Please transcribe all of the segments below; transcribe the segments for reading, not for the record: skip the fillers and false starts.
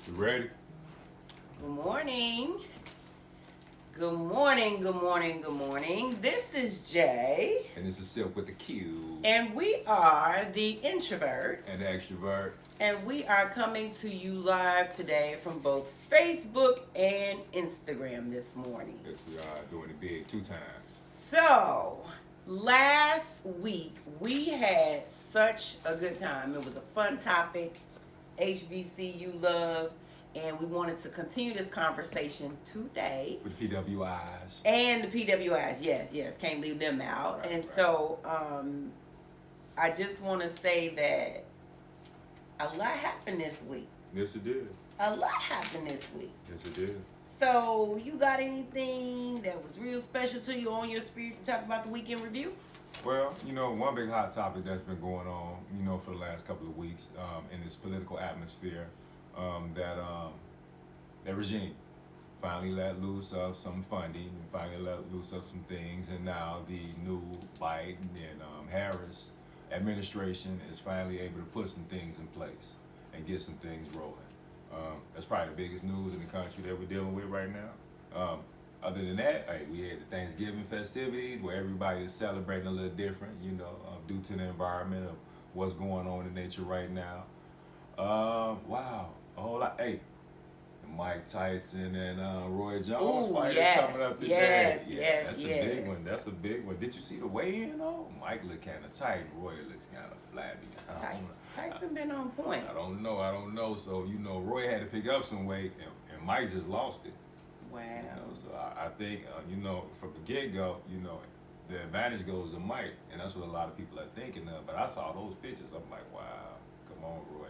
You ready? Good morning. Good morning, good morning, good morning. This is Jay. And this is SilQ with the Q. And we are the introverts. And the extrovert. And we are coming to you live today from both Facebook and Instagram this morning. Yes, we are doing it big 2 times. So, last week we had such a good time. It was a fun topic, HBCU love. And we wanted to continue this conversation today. With the PWIs. And the PWIs, yes, can't leave them out. Right, and right. So, I just want to say that a lot happened this week. Yes, it did. A lot happened this week. Yes, it did. So, you got anything that was real special to you on your spirit to talk about the weekend review? Well, one big hot topic that's been going on, for the last couple of weeks in this political atmosphere. That regime finally let loose of some funding, and finally let loose of some things, and now the new Biden and Harris administration is finally able to put some things in place and get some things rolling. That's probably the biggest news in the country that we're dealing with right now. Other than that, we had the Thanksgiving festivities where everybody is celebrating a little different, due to the environment of what's going on in nature right now. Wow. A whole lot. Hey, Mike Tyson and Roy Jones fight is coming up today. That's a big one. That's a big one. Did you see the weigh-in though? Mike looked kind of tight. Roy looks kind of flabby. Tyson been on point. I don't know. So Roy had to pick up some weight, and Mike just lost it. Wow. So I think from the get-go, the advantage goes to Mike, and that's what a lot of people are thinking of. But I saw those pictures. I'm like, wow, come on, Roy.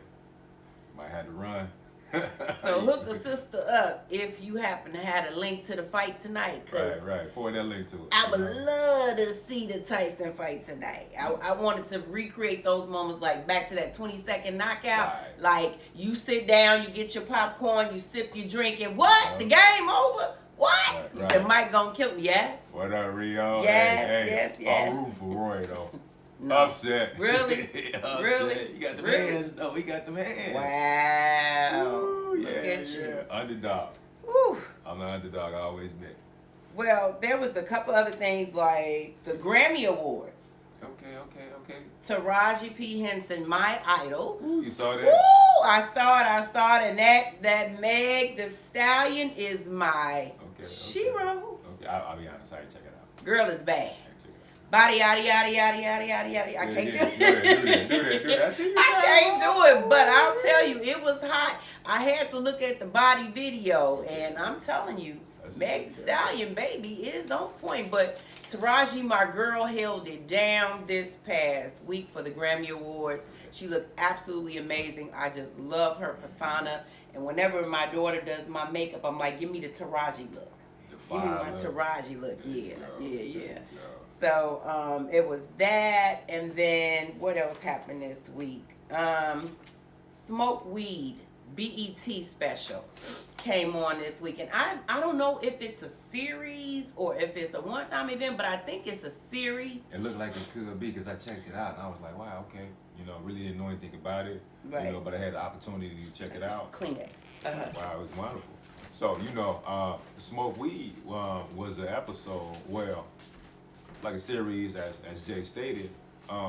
Might have to run. So hook a sister up if you happen to have a link to the fight tonight. Right. Forward that link to it. I would love to see the Tyson fight tonight. I wanted to recreate those moments, like back to that 20-second knockout. Right. Like you sit down, you get your popcorn, you sip your drink, and what? The game over? What? You said Mike gonna kill him? Yes. What up, Rio? Yes. I'm rooting for Roy though. No. Upset. Really? Upset. Really? You got the hands. No, he got them hands. Wow. Ooh, Look at you. Underdog. Woo. I'm an underdog. I always been. Well, there was a couple other things like the Grammy Awards. Okay. Taraji P. Henson, my idol. Ooh, you saw that? Ooh, I saw it, and that Meg the Stallion is my shero. Okay, I'll be honest. I didn't check it out. Girl is bad. Body yada. I can't do it. Do that. I can't do it, but I'll tell you, it was hot. I had to look at the body video, and I'm telling you, Meg Thee Stallion, baby, is on point. But Taraji, my girl, held it down this past week for the Grammy Awards. She looked absolutely amazing. I just love her persona. And whenever my daughter does my makeup, I'm like, give me the Taraji look. Give me my Taraji look. Yeah. So it was that, and then what else happened this week? Smoke Weed BET special came on this week, and I don't know if it's a series or if it's a one-time event, but I think it's a series. It looked like it could be because I checked it out and I was like, wow, okay. Really didn't know anything about it. Right. But I had the opportunity to check it out. Kleenex. Wow, it was wonderful. So Smoke Weed was an episode, like a series, as Jay stated,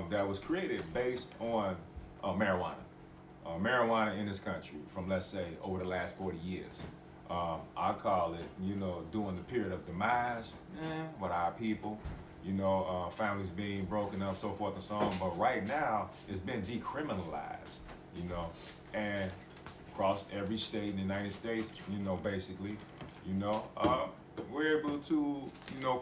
that was created based on marijuana. Marijuana in this country from, let's say, over the last 40 years. I call it, during the period of demise with our people, families being broken up, so forth and so on. But right now, it's been decriminalized, and across every state in the United States, basically, we're able to,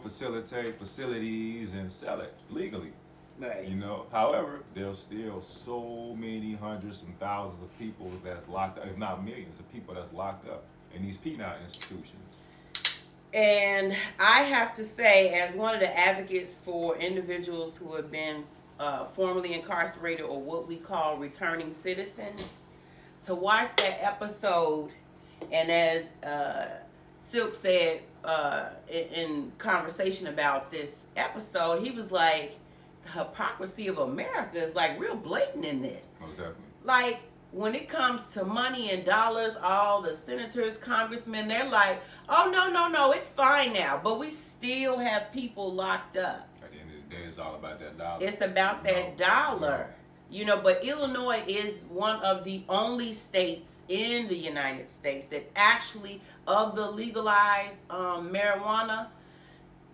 facilitate facilities and sell it legally. Right. However, there's still so many hundreds and thousands of people that's locked up, if not millions of people that's locked up in these penal institutions. And I have to say, as one of the advocates for individuals who have been formerly incarcerated, or what we call returning citizens, to watch that episode, and as SilQ said in conversation about this episode, he was like, the hypocrisy of America is like real blatant in this. Most definitely. Like, when it comes to money and dollars, all the senators, congressmen, they're like, oh, no, it's fine now. But we still have people locked up. At the end of the day, it's all about that dollar. It's about that dollar. You know, but Illinois is one of the only states in the United States that actually, of the legalized marijuana,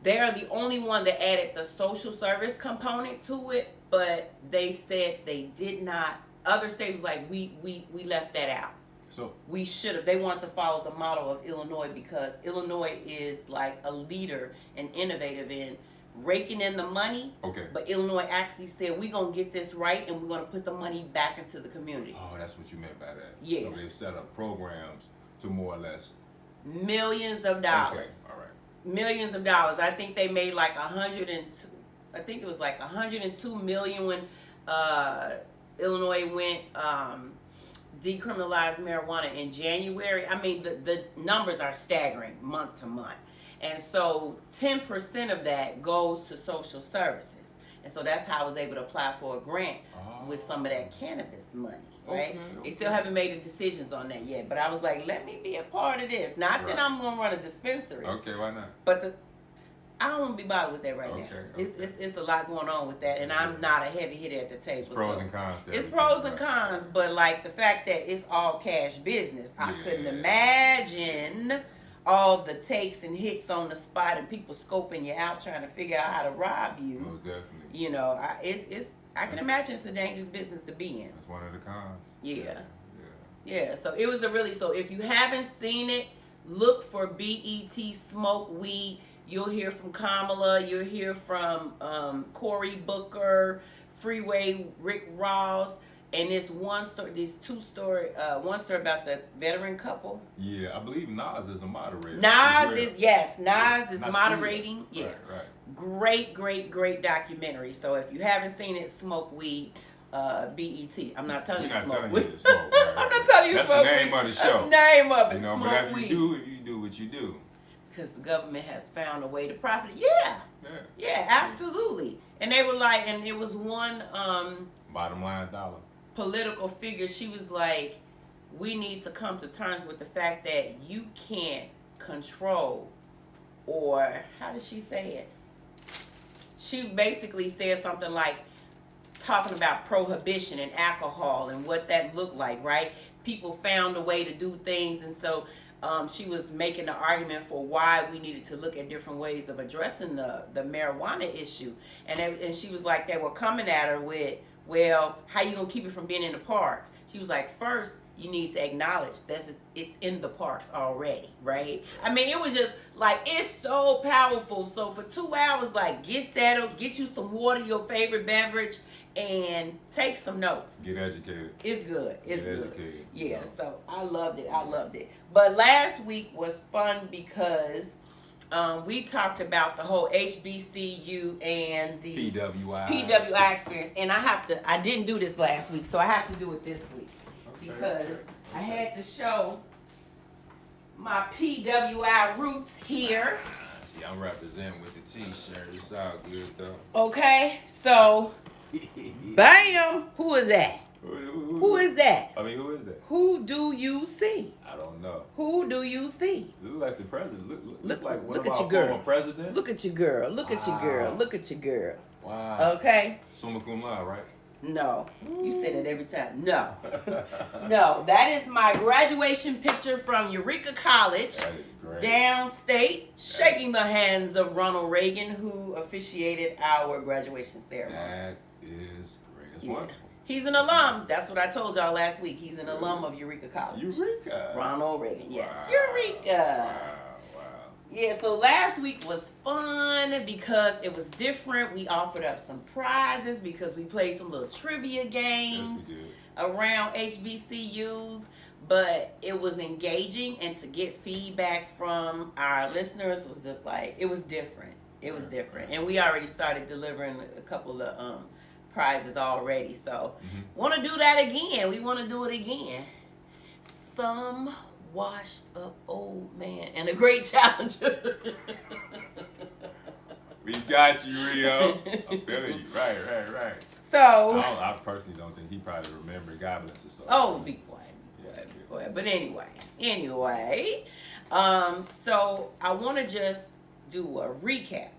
they're the only one that added the social service component to it, but they said they did not. Other states was like, we left that out. So we should have. They want to follow the model of Illinois because Illinois is like a leader and innovative in raking in the money. Okay. But Illinois actually said, we're going to get this right and we're going to put the money back into the community. Oh, that's what you meant by that. Yeah. So they've set up programs to more or less. Millions of dollars. Okay. All right. Millions of dollars. I think they made like 102. I think it was like 102 million when Illinois went decriminalized marijuana in January. I mean, the numbers are staggering month to month. And so 10% of that goes to social services. And so that's how I was able to apply for a grant with some of that cannabis money, right? Okay. They still haven't made the decisions on that yet. But I was like, let me be a part of this. Not that I'm going to run a dispensary. Okay, why not? But I don't want to be bothered with that right now. Okay. It's a lot going on with that. And I'm not a heavy hitter at the table. It's pros and cons. It's pros and cons. But like the fact that it's all cash business, I couldn't imagine all the takes and hits on the spot and people scoping you out trying to figure out how to rob you. Most definitely. You know, I can imagine it's a dangerous business to be in. That's one of the cons. Yeah. So it was so if you haven't seen it, look for BET Smoke Weed. You'll hear from Kamala. You'll hear from Cory Booker, Freeway Rick Ross. And this one story, one story about the veteran couple. Yeah, I believe Nas is a moderator. Nas is moderating. Yeah. Right. Great documentary. So if you haven't seen it, Smoke Weed, BET. I'm not telling you to smoke weed. I'm not telling you to smoke weed. That's the name of the show. That's the name of it. You know, Smoke but weed. if you do what you do. Because the government has found a way to profit. Yeah, absolutely. And they were like, and it was one bottom line dollar. Political figure. She was like, we need to come to terms with the fact that you can't control, or how did she say it? She basically said something like talking about prohibition and alcohol and what that looked like, right? People found a way to do things, and so she was making the argument for why we needed to look at different ways of addressing the marijuana issue. And she was like, they were coming at her with, well, how you gonna keep it from being in the parks? She was like, first, you need to acknowledge that it's in the parks already, right? I mean, it was just like, it's so powerful. So for 2 hours, like, get settled, get you some water, your favorite beverage, and take some notes. Get educated. It's good. It's good. Educated. Yeah, so I loved it. But last week was fun because we talked about the whole HBCU and the PWI experience. And I didn't do this last week, so I have to do it this week. Because I had to show my PWI roots here. See, I'm representing with the t-shirt. It's all good, though. Okay, so, bam! Who is that? Who is that? I mean, who is that? Who do you see? I don't know. Who do you see? Look like the president. Look like one look of at our your girl. former presidents. Look at your girl. Look at your girl. Wow. Look at your girl. Wow. Okay? Summa cum laude, right? No. You say that every time. No. No. That is my graduation picture from Eureka College. That is great. Downstate, shaking the hands of Ronald Reagan, who officiated our graduation ceremony. That is great. That's wonderful. He's an alum. That's what I told y'all last week. He's an alum of Eureka College. Eureka. Ronald Reagan, yes. Wow. Eureka. Wow. Yeah, so last week was fun because it was different. We offered up some prizes because we played some little trivia games around HBCUs. But it was engaging, and to get feedback from our listeners was just like, it was different. It was different. And we already started delivering a couple of prizes already. So want to do that again. We want to do it again. Some washed up old man and a great challenger. We got you, Rio. I'm feeling you. Right. So I personally don't think he probably remembered God bless his soul. So, Oh, be quiet. yeah, Be quiet. But anyway, so I want to just do a recap.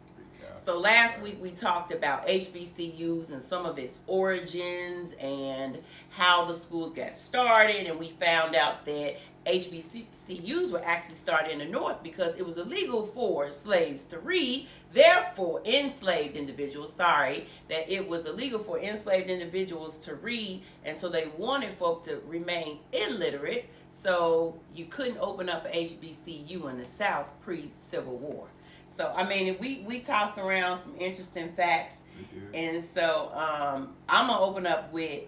So last week we talked about HBCUs and some of its origins and how the schools got started, and we found out that HBCUs were actually started in the North because it was illegal for slaves to read. Therefore, enslaved individuals, that it was illegal for enslaved individuals to read, and so they wanted folk to remain illiterate, so you couldn't open up an HBCU in the South pre-Civil War. So, I mean, we tossed around some interesting facts. And so, I'm going to open up with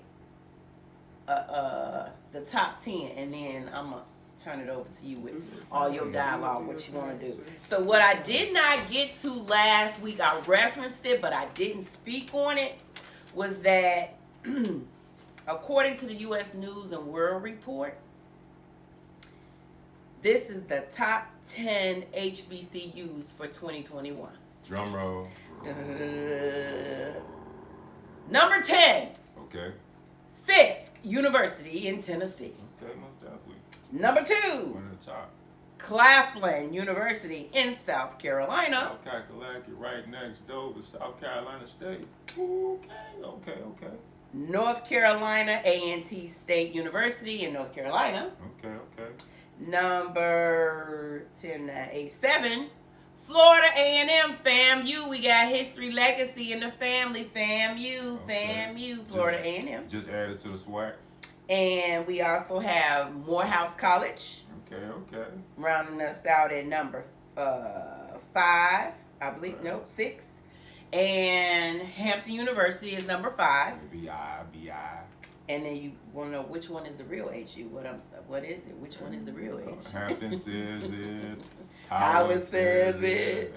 the top 10, and then I'm going to turn it over to you with all your dialogue, what you want to do. So, what I did not get to last week, I referenced it, but I didn't speak on it, was that according to the U.S. News and World Report, this is the top 10 HBCUs for 2021. Drum roll. Number 10. Okay. Fisk University in Tennessee. Okay, most definitely. Number 2. One at the top. Claflin University in South Carolina. South Carolina, right next door to South Carolina State. Okay. North Carolina A&T State University in North Carolina. Okay. Number 10, 8, 7. Florida A&M, FAMU. We got history, legacy in the family. FAMU, Florida A&M. Just added to the SWAC. And we also have Morehouse College. Okay. Rounding us out at number 5, I believe. Nope, 6. And Hampton University is number 5. BI. And then you want to know which one is the real HU. What is it? Which one is the real HU? Hampton says it. Howard says it.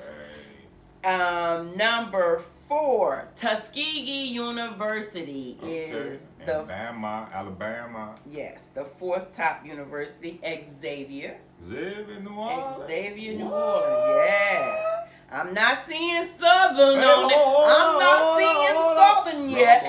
Hey. Number 4, Tuskegee University is Alabama. Yes, the 4th top university. Xavier, New Orleans. Yes. I'm not seeing Southern on it. I'm not seeing Southern yet.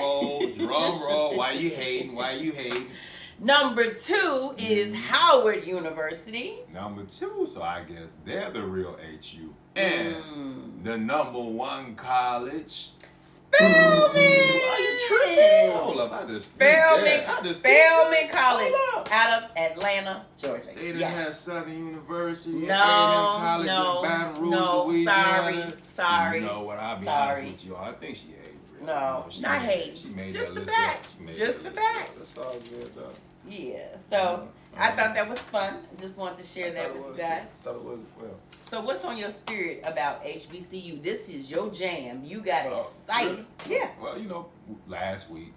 Drum roll. Why you hating? Number 2 is Howard University. Number 2, so I guess they're the real HU. And the number 1 college. Spelman. Are you tripping? Hold up, Spelman College out of Atlanta, Georgia. They didn't have Southern University. College in Baton Rouge, Louisiana. Sorry. You know what? I'll be honest with you. I think she hated. No, not hate. Just the facts. Just the facts. That's all good, though. Yeah. So I thought that was fun. I just wanted to share that with you guys. Thought it was well. So what's on your spirit about HBCU? This is your jam. You got excited. Really? Yeah. Well, last week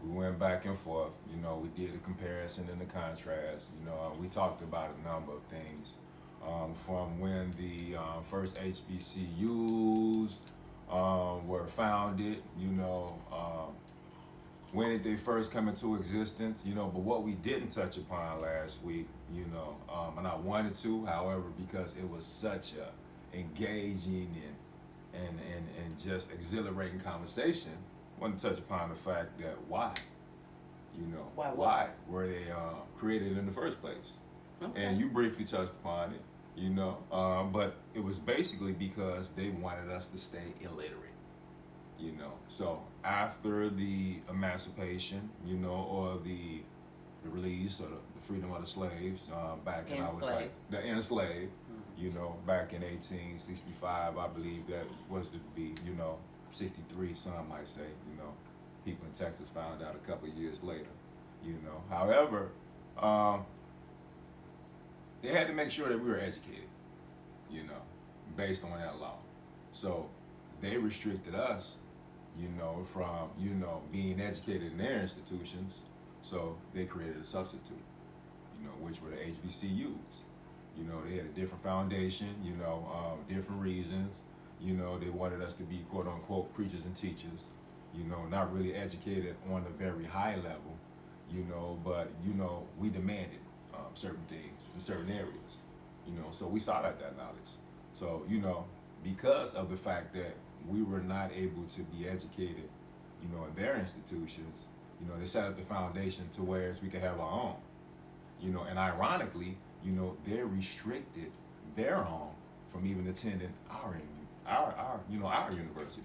we went back and forth. We did a comparison and a contrast. We talked about a number of things from when the first HBCUs were founded. When did they first come into existence? But what we didn't touch upon last week, and I wanted to, however, because it was such a engaging and just exhilarating conversation, I wanted to touch upon the fact that why were they created in the first place? Okay. And you briefly touched upon it, but it was basically because they wanted us to stay illiterate. So after the emancipation, or the release or the freedom of the slaves, back in the enslaved, back in 1865, I believe that was to be, 63, some might say, people in Texas found out a couple of years later, However, they had to make sure that we were educated, based on that law. So they restricted us, from, being educated in their institutions. So they created a substitute, which were the HBCUs. They had a different foundation, different reasons. They wanted us to be quote unquote preachers and teachers, not really educated on a very high level, but, we demanded certain things in certain areas, so we sought out that knowledge. So, because of the fact that we were not able to be educated, in their institutions, You know, they set up the foundation to where we could have our own. You know, and ironically, you know, they're restricted their own from even attending our our universities.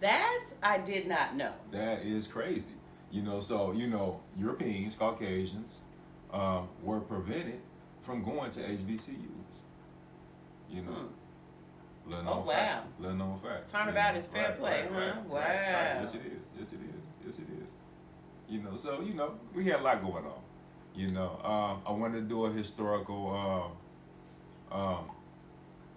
That I did not know. That is crazy. You know, so you know, Europeans, Caucasians, were prevented from going to HBCUs. You know, little known fact. Little known fact. Turnabout is fair play, huh? Wow. Right. Yes, it is. Yes, it is. Yes, it is. You know, so you know, we had a lot going on. You know, I wanted to do a historical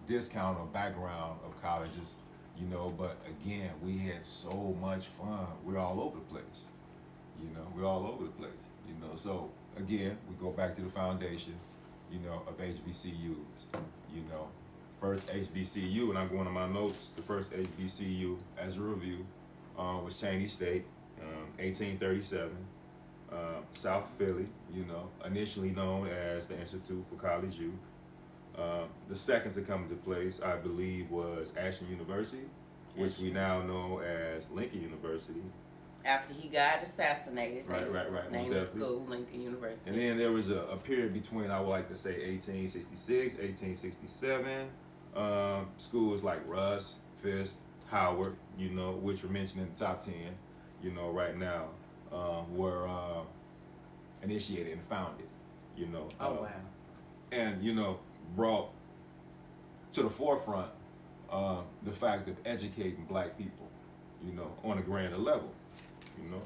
discount or background of colleges. You know, but again, we had so much fun. We're all over the place. You know, we're all over the place. You know, so again, we go back to the foundation, you know, of HBCUs. You know, first HBCU, and I'm going to my notes. The first HBCU, as a review, was Cheney State, 1837, South Philly. You know, initially known as the Institute for College Youth. The second to come into place, I believe, was Ashland University, which we now know as Lincoln University. After he got assassinated. Right. Named the school Lincoln University. And then there was a period between, I would like to say, 1866, 1867. Schools like Russ, Fisk, Howard, you know, which were mentioned in the top 10, you know, right now, were initiated and founded, you know. Wow. And, you know, brought to the forefront the fact of educating black people, you know, on a grander level, you know.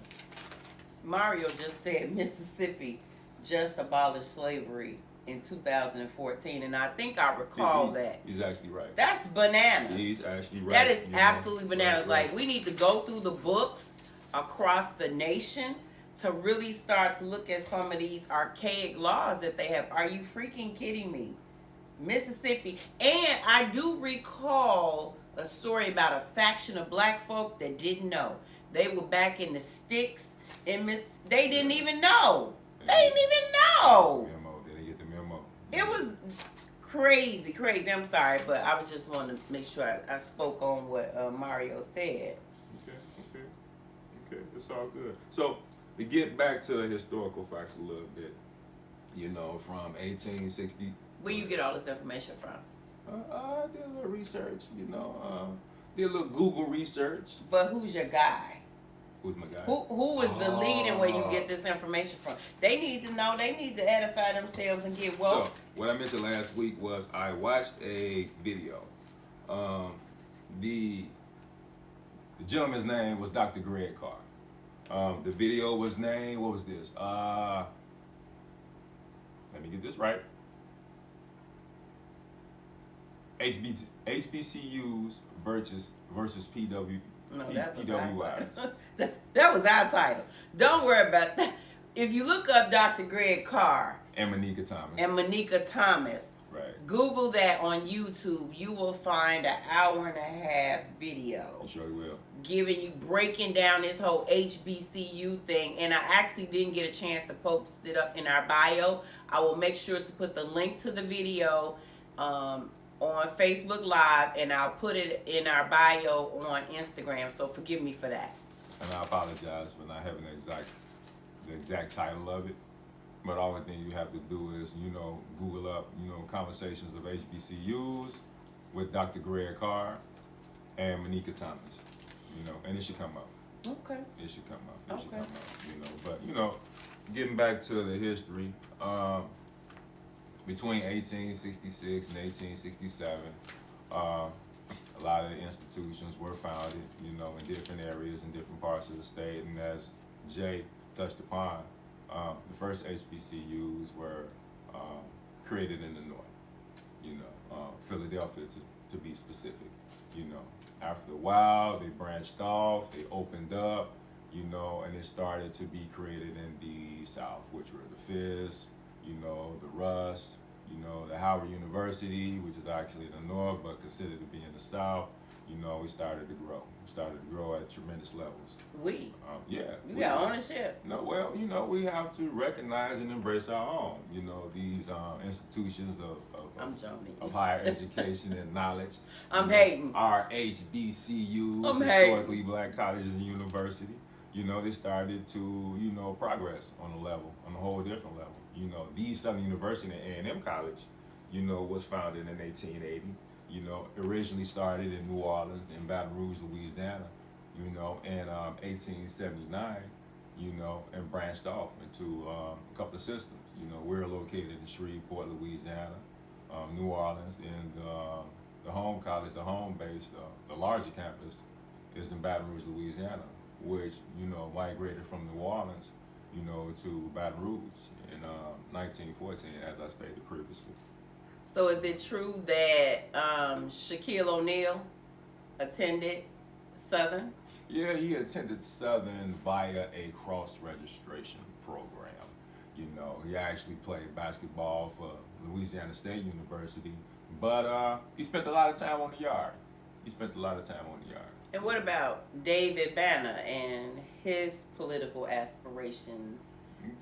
Mario just said Mississippi just abolished slavery in 2014, and I think I recall that. He's actually right. That's bananas. He's actually right. That is absolutely bananas. Right. Like, we need to go through the books across the nation to really start to look at some of these archaic laws that they have. Are you freaking kidding me? Mississippi. And I do recall a story about a faction of black folk that didn't know. They were back in the sticks in they didn't even know. They didn't even know. Memo. They didn't get the memo. It was crazy. I'm sorry, but I was just wanting to make sure I spoke on what Mario said. Okay. It's all good. So, to get back to the historical facts a little bit, you know, from 1860. Where you get all this information from? I did a little research, you know, did a little Google research. But who's your guy? Who's my guy? Who is the lead and where you get this information from? They need to know. They need to edify themselves and get woke. So, what I mentioned last week was I watched a video. The gentleman's name was Dr. Greg Carr. The video was named, what was this? Let me get this right. HBCUs versus PWIs. No, that was our title. That was our title. Don't worry about that. If you look up Dr. Greg Carr and Monica Thomas, right. Google that on YouTube, you will find an hour and a half video. I sure will. Breaking down this whole HBCU thing, and I actually didn't get a chance to post it up in our bio. I will make sure to put the link to the video on Facebook Live, and I'll put it in our bio on Instagram, so forgive me for that. And I apologize for not having the exact title of it, but the only thing you have to do is, you know, Google up, you know, conversations of HBCUs with Dr. Greg Carr and Monica Thomas, you know, and it should come up. Okay. It should come up. You know, but, you know, getting back to the history, between 1866 and 1867, a lot of the institutions were founded, you know, in different areas in different parts of the state. And as Jay touched upon, the first HBCUs were created in the North, you know, Philadelphia to be specific. You know, after a while, they branched off, they opened up, you know, and it started to be created in the South, which were the Fisk, you know, the Russ, you know, the Howard University, which is actually in the North, but considered to be in the South. You know, we started to grow. We started to grow at tremendous levels. You got ownership. No, well, you know, we have to recognize and embrace our own. You know, these institutions of higher education and knowledge. I'm hating. Our HBCUs, historically black colleges and universities. you know, they started to, you know, progress on a level, on a whole different level. You know, the Southern University and A&M College, you know, was founded in 1880. You know, originally started in New Orleans, in Baton Rouge, Louisiana, you know, in 1879, you know, and branched off into a couple of systems. You know, we're located in Shreveport, Louisiana, New Orleans, and the home college, the home base, the larger campus is in Baton Rouge, Louisiana, which, you know, migrated from New Orleans, you know, to Baton Rouge in 1914, as I stated previously. So is it true that Shaquille O'Neal attended Southern? Yeah, he attended Southern via a cross-registration program. You know, he actually played basketball for Louisiana State University, but he spent a lot of time on the yard. And what about David Banner and his political aspirations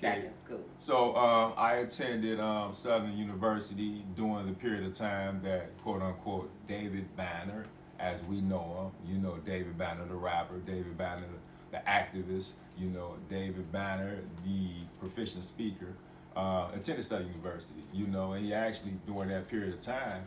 back in school? So I attended Southern University during the period of time that, quote unquote, David Banner, as we know him, you know, David Banner the rapper, David Banner the activist, you know, David Banner the proficient speaker, attended Southern University, you know, and he actually, during that period of time,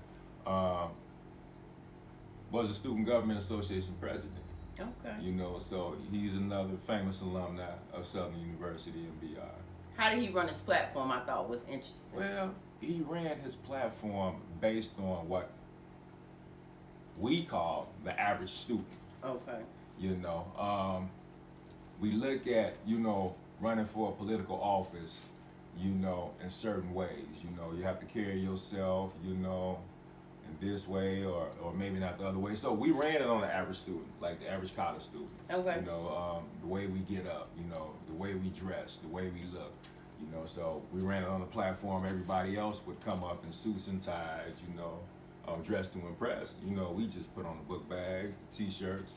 was a Student Government Association president. Okay. You know, so he's another famous alumni of Southern University and beyond. How did he run his platform? I thought was interesting. Well, he ran his platform based on what we call the average student. Okay. You know, we look at, you know, running for a political office, you know, in certain ways. You know, you have to carry yourself, you know, in this way or maybe not the other way. So we ran it on the average student, like the average college student. Okay. You know, the way we get up, you know, the way we dress, the way we look. You know, so we ran it on the platform. Everybody else would come up in suits and ties, you know, dressed to impress. You know, we just put on a book bag, t-shirts,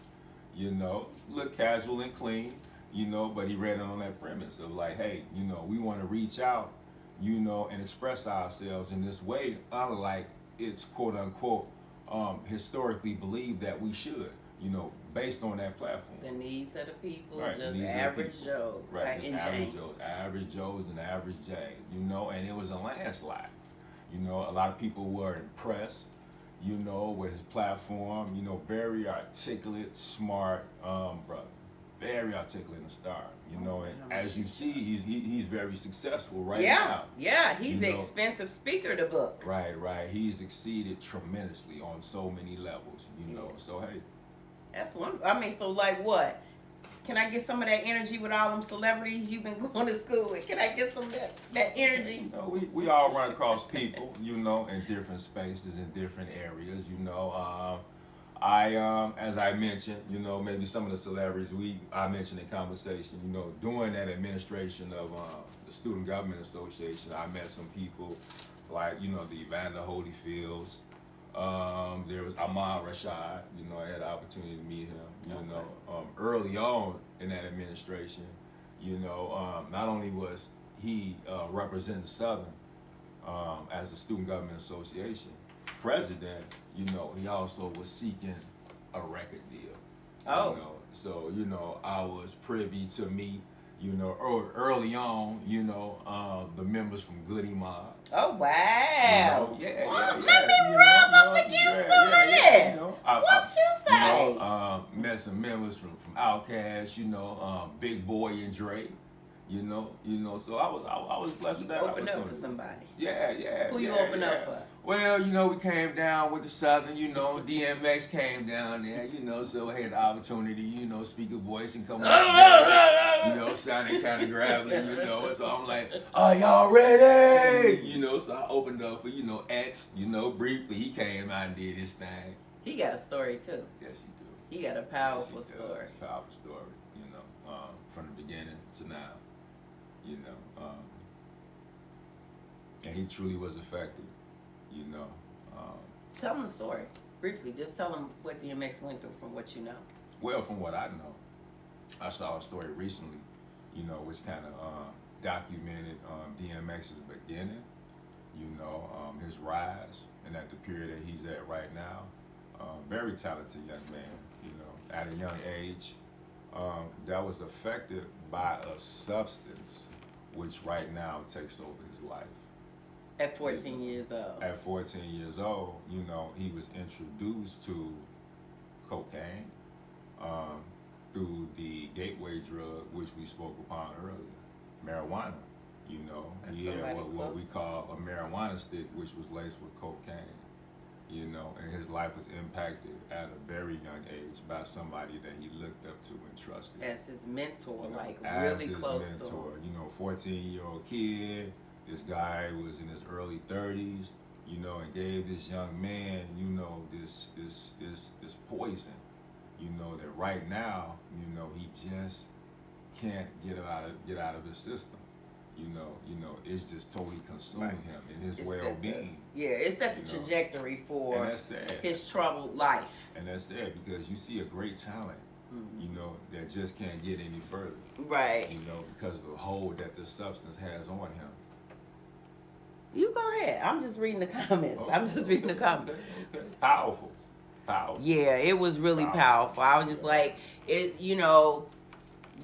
you know, look casual and clean, you know, but he ran it on that premise of like, hey, you know, we want to reach out, you know, and express ourselves in this way, unlike it's quote unquote historically believed that we should, you know, based on that platform. The needs of the people, Right, just needs of the average people. Joes, Right, and just James. average Joes and average Jays, you know, and it was a landslide. You know, a lot of people were impressed, you know, with his platform, you know, very articulate, smart brother. Very articulate and star, you know, and as you see, he's very successful right now. Yeah, he's You an know. expensive speaker to book. Right. He's exceeded tremendously on so many levels, you know. So hey, That's one. I mean, so like what? Can I get some of that energy with all them celebrities you've been going to school with? Can I get some of that energy? you know, we all run across people, you know, in different spaces, in different areas, you know. As I mentioned, you know, maybe some of the celebrities I mentioned in conversation, you know, during that administration of the Student Government Association, I met some people like, you know, the Evander Holyfields. There was Ahmad Rashad, you know, I had the opportunity to meet him, you know, early on in that administration, you know, not only was he representing Southern as the Student Government Association president, you know, he also was seeking a record deal. Oh. You know, so, you know, I was privy to meet, you know, early on, you know, the members from Goody Mob. Oh, wow. You know, yeah. Let me rub up against some of this. You know, What you say? You know, met some members from Outkast, you know, Big Boy and Dre. You know, so I was blessed with that Open opportunity. up for somebody. Yeah. Who you open up for? Well, you know, we came down with the Southern, you know, DMX came down there, you know, so I had the opportunity, you know, speak a voice and come on, you know, sounding kind of gravelly, you know, so I'm like, are y'all ready? You know, so I opened up for, you know, X, you know, briefly, he came out and did his thing. He got a story too. Yes, he do. He got a powerful story. It's a powerful story, you know, from the beginning to now, you know, and he truly was effective. You know. Tell him the story briefly. Just tell him what DMX went through from what you know. Well, from what I know, I saw a story recently, you know, which kind of documented DMX's beginning, you know, his rise, and at the period that he's at right now. Very talented young man, you know, at a young age, that was affected by a substance, which right now takes over his life. At 14 years old. At 14 years old, he was introduced to cocaine through the gateway drug, which we spoke upon earlier, marijuana. That's He had somebody what we close. call a marijuana stick, which was laced with cocaine. And his life was impacted at a very young age by somebody that he looked up to and trusted. As his mentor, As really his close mentor. to him. 14-year-old kid. This guy was in his early 30s, and gave this young man, this poison, that right now, he just can't get out of his system. It's just totally consuming him in his well-being. It set the trajectory And for that's sad. his troubled life. And that's sad because you see a great talent, that just can't get any further. Right. Because of the hold that the substance has on him. You go ahead. I'm just reading the comments. I'm just reading the comments. Okay. Powerful. Yeah, it was really powerful. I was just like,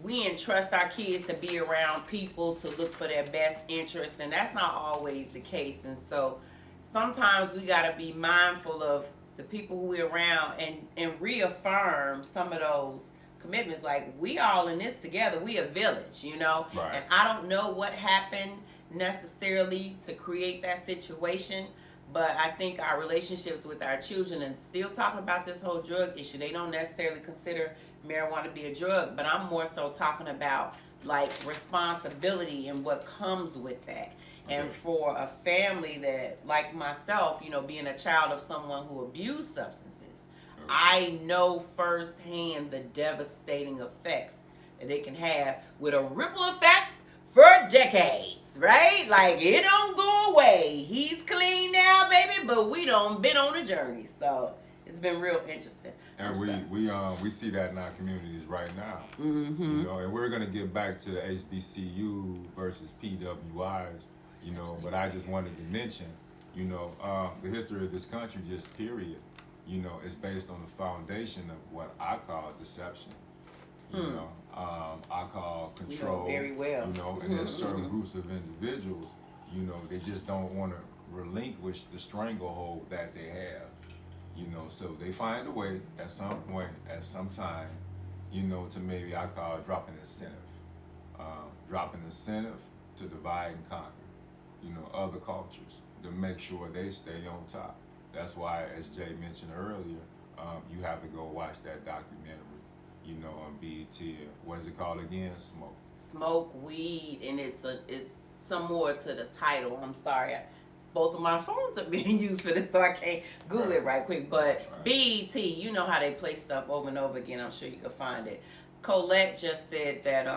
we entrust our kids to be around people to look for their best interests, and that's not always the case. And so sometimes we got to be mindful of the people who we're around and reaffirm some of those commitments. Like, we all in this together. We a village, Right. And I don't know what happened necessarily to create that situation, but I think our relationships with our children, and still talking about this whole drug issue, they don't necessarily consider marijuana to be a drug, but I'm more so talking about like responsibility and what comes with that. And for a family that, like myself, being a child of someone who abused substances, I know firsthand the devastating effects that it can have with a ripple effect for decades, right? Like, it don't go away. He's clean now, baby, but we done been on a journey. So it's been real interesting. And we see that in our communities right now. Mm-hmm. And we're gonna get back to the HBCU versus PWIs, but I just wanted to mention, the history of this country, just period, is based on the foundation of what I call deception. I call control. Very well. And there's certain groups of individuals, they just don't want to relinquish the stranglehold that they have. So they find a way at some point, at some time, to maybe I call drop an incentive. Drop an incentive to divide and conquer, other cultures, to make sure they stay on top. That's why, as Jay mentioned earlier, you have to go watch that documentary, on BET. What is it called again? Smoke weed, and it's some more to the title. I'm sorry. Both of my phones are being used for this, so I can't Google it right quick. But BET, you know how they play stuff over and over again. I'm sure you can find it. Colette just said that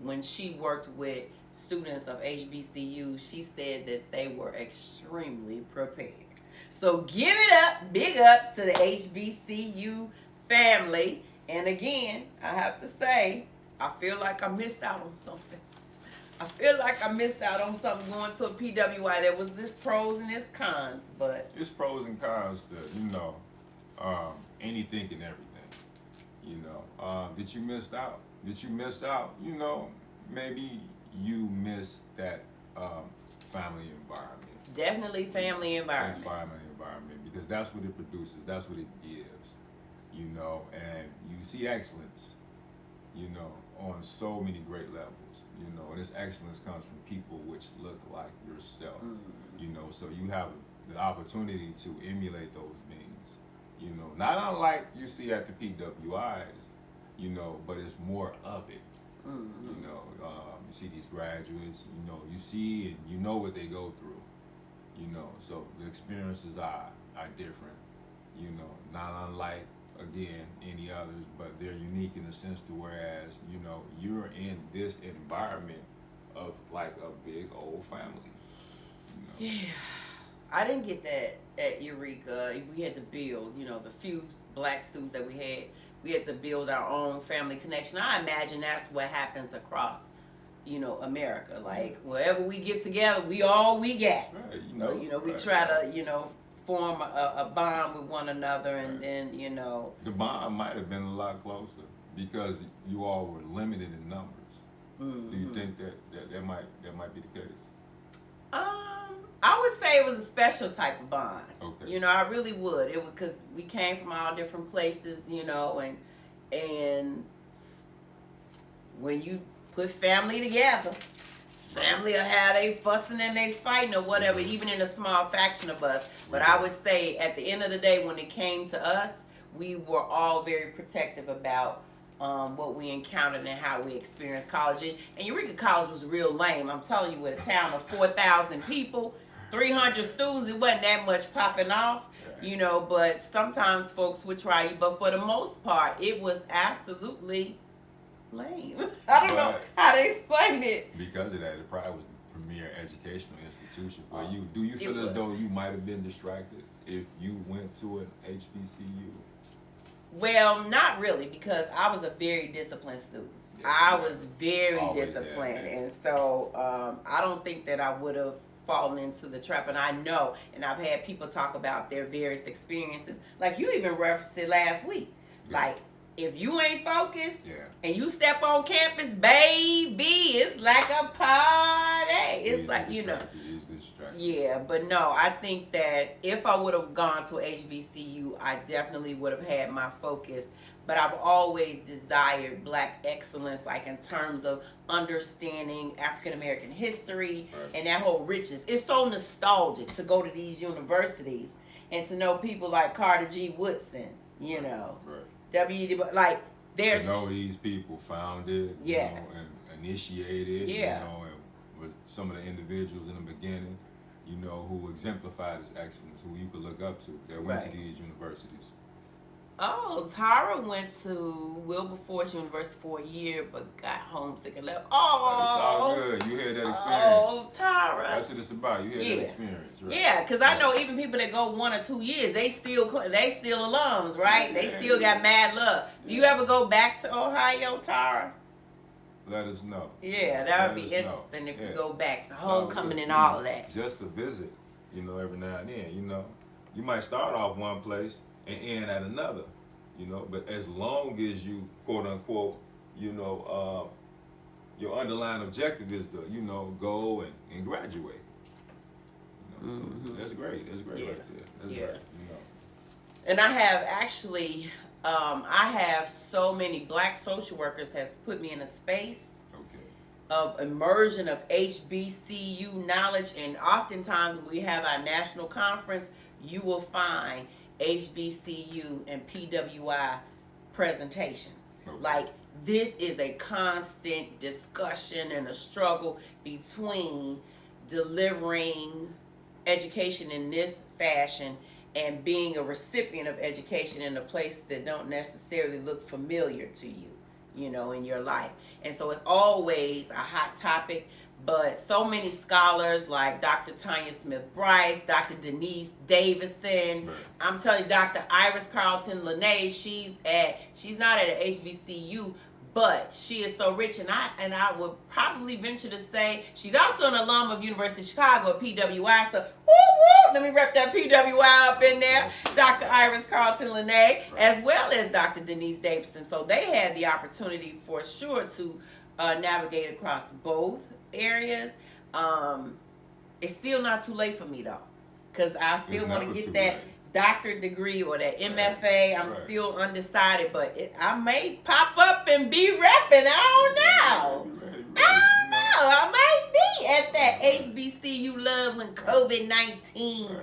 when she worked with students of HBCU, she said that they were extremely prepared. So give it up, big ups to the HBCU family. And again, I have to say, I feel like I missed out on something. I feel like I missed out on something going to a PWI. There was this pros and this cons, but it's pros and cons to anything and everything. Did you miss out? Maybe you missed that family environment. Definitely family environment. Family environment, because that's what it produces. That's what it gives. And you see excellence. On so many great levels. And this excellence comes from people which look like yourself. So you have the opportunity to emulate those beings. Not unlike you see at the PWIs, but it's more of it. You see these graduates, you see and you know what they go through. So the experiences are different. Not unlike, again, any others, but they're unique in the sense to whereas, you're in this environment of like a big old family. Yeah. I didn't get that at Eureka. We had to build, the few black students that we had to build our own family connection. I imagine that's what happens across, America. Like, wherever we get together, we all we got. Right, So, we try to, form a bond with one another, and then, The bond might have been a lot closer, because you all were limited in numbers. Mm-hmm. Do you think that might be the case? I would say it was a special type of bond. Okay. You know, I really would. It would, because we came from all different places, you know, and when you put family together, family will have they fussing and they fighting or whatever, even in a small faction of us. But I would say at the end of the day, when it came to us, we were all very protective about what we encountered and how we experienced college. And Eureka College was real lame. I'm telling you, with a town of 4,000 people, 300 students, it wasn't that much popping off, you know, but sometimes folks would try you. But for the most part, it was absolutely lame. I don't know how to explain it. Because of that, it probably was the premier educational institution for you. Do you feel as though you might have been distracted if you went to an HBCU? Well, not really, because I was a very disciplined student. I was very disciplined, and so I don't think that I would have fallen into the trap. And I know, and I've had people talk about their various experiences. Like you even referenced it last week. Like, if you ain't focused and you step on campus, baby, it's like a party. It's like, you know. Yeah, but no, I think that if I would have gone to HBCU, I definitely would have had my focus. But I've always desired Black excellence, like in terms of understanding African American history and that whole richness. It's so nostalgic to go to these universities and to know people like Carter G. Woodson, you know. W.D. like there's to know these people founded, you know, and initiated, you know, and with some of the individuals in the beginning, you know, who exemplified as excellence, who you could look up to, that went to these universities. Oh, Tara went to Wilberforce University for a year, but got homesick and left. Oh, it's all good. You had that experience. Oh, Tara. That's what it's about. You had that experience, right? Yeah, because I know even people that go 1 or 2 years, they still alums, right? They still got mad love. Do you ever go back to Ohio, Tara? Let us know. Yeah, that would be interesting if you go back to homecoming and all of that. Just to visit, you know, every now and then. You know, you might start off one place and end at another, you know, but as long as you, quote unquote, you know, your underlying objective is to, you know, go and graduate. You know, so that's great. That's great right there. That's great, you know. And I have actually, I have so many Black social workers has put me in a space of immersion of HBCU knowledge, and oftentimes when we have our national conference, you will find HBCU and PWI presentations. Like, this is a constant discussion and a struggle between delivering education in this fashion and being a recipient of education in a place that don't necessarily look familiar to you, you know, in your life. And so it's always a hot topic. But so many scholars like Dr. Tanya Smith-Bryce, Dr. Denise Davison, I'm telling you, Dr. Iris Carlton-Lene, she's not at an HBCU, but she is so rich, and I would probably venture to say she's also an alum of University of Chicago, a PWI. So let me rep that PWI up in there. Dr. Iris Carlton-Lene, as well as Dr. Denise Davison. So they had the opportunity for sure to navigate across both areas. It's still not too late for me though, because I still want to get that doctorate degree or that MFA. I'm still undecided, but I may pop up and be repping. I don't know. I might be at that HBCU love when COVID-19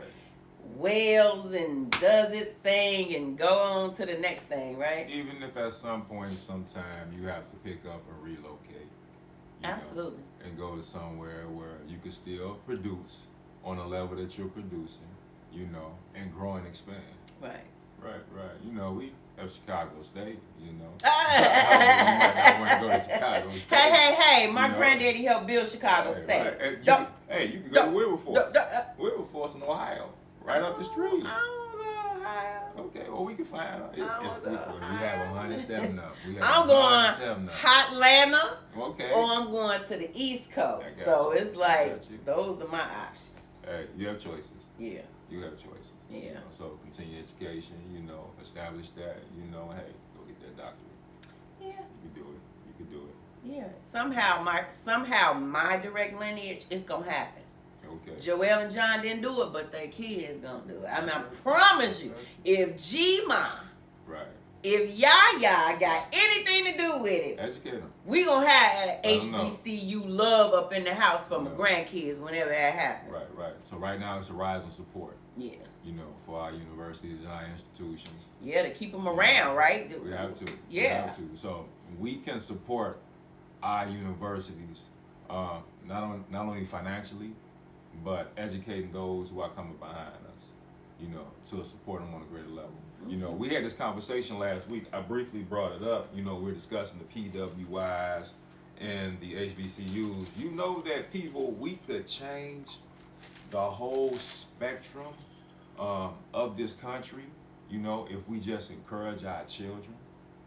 wails and does its thing and go on to the next thing, right? Even if at some point, sometime you have to pick up and relocate. Absolutely. Know, and go to somewhere where you can still produce on a level that you're producing, you know, and grow and expand. Right. You know, we have Chicago State, you know. You might not want to go to Chicago State. Hey, my granddaddy helped build Chicago State. You can go to Wilberforce. Wilberforce in Ohio, right up the street. I don't go to Ohio. Okay, well, we can find out. We have 107 up. I'm going Hotlanta, okay, or I'm going to the East Coast. So it's like, those are my options. Hey, you have choices. Yeah. You have choices. Yeah. You know, so continue education, you know, establish that, you know, hey, go get that doctorate. Yeah. You could do it. You could do it. Yeah. Somehow my direct lineage is gonna happen. Okay. Joel and John didn't do it, but their kids gonna do it. I mean, I promise you, if G-Ma, right, if Yaya got anything to do with it, educate them. We gonna have HBCU love up in the house for my No. grandkids whenever that happens. Right, right. So right now it's a rise in support. Yeah. You know, for our universities and our institutions. Yeah, to keep them around, right? We have to. Yeah. We have to. So we can support our universities, not only financially, but educating those who are coming behind us. You know, to support them on a greater level. You know, we had this conversation last week. I briefly brought it up. You know, we're discussing the PWIs and the HBCUs. You know that we could change the whole spectrum of this country, you know, if we just encourage our children,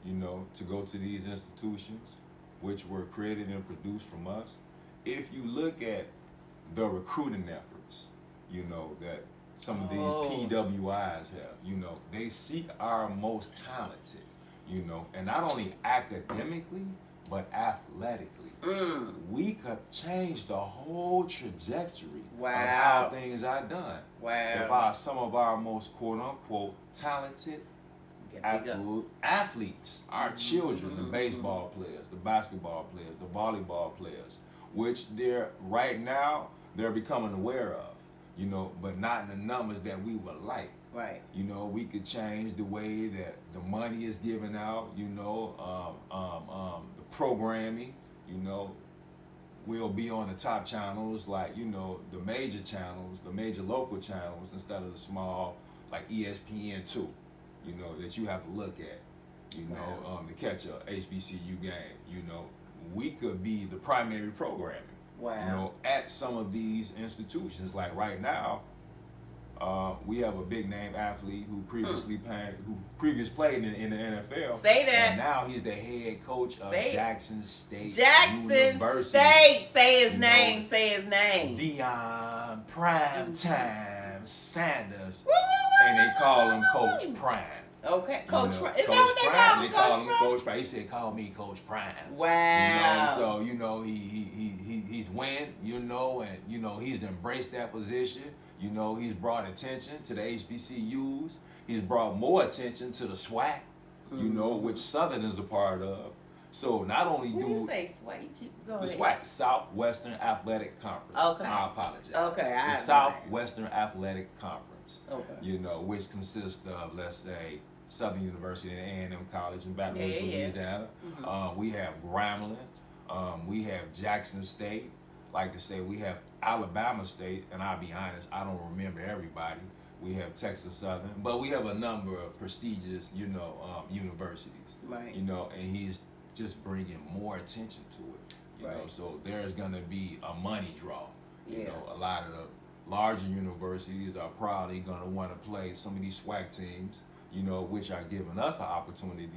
you know, to go to these institutions, which were created and produced from us. If you look at the recruiting efforts, you know, that some of these PWIs have, you know, they seek our most talented, you know, and not only academically, but athletically. We could change the whole trajectory of how things are done. If some of our most quote unquote talented athletes, our children, the baseball players, the basketball players, the volleyball players, which they're becoming aware of, you know, but not in the numbers that we would like. Right. You know, we could change the way that the money is given out, you know, the programming, you know, we'll be on the top channels, like, you know, the major channels, the major local channels, instead of the small, like ESPN2, you know, that you have to look at, you know, to catch a HBCU game. You know, we could be the primary programming, you know, at some of these institutions. Like right now, we have a big name athlete who previously played in the NFL. Say that. And now he's the head coach of Jackson State University. Say his name. Say his name. Deion Primetime Sanders. And they call him Coach Prime. Okay, Coach Prime. Is Coach that what they call him? They call him Coach Prime. He said, "Call me Coach Prime." Wow. You know, so you know he's win. You know, and you know he's embraced that position. You know, he's brought attention to the HBCUs. He's brought more attention to the SWAC. You know, which Southern is a part of. So not only when you say SWAC, you keep going. The SWAC, Southwestern Athletic Conference. Okay. I apologize. Okay. The Southwestern Athletic Conference. Okay. You know, which consists of, let's say, Southern University and A&M College in Baton Rouge, Louisiana. We have Grambling. We have Jackson State. Like I say, we have Alabama State, and I'll be honest, I don't remember everybody. We have Texas Southern, but we have a number of prestigious, you know, universities. Right. You know, and he's just bringing more attention to it. You know, so there's gonna be a money draw. You know, a lot of the larger universities are probably gonna want to play some of these SWAC teams, you know, which are giving us an opportunity,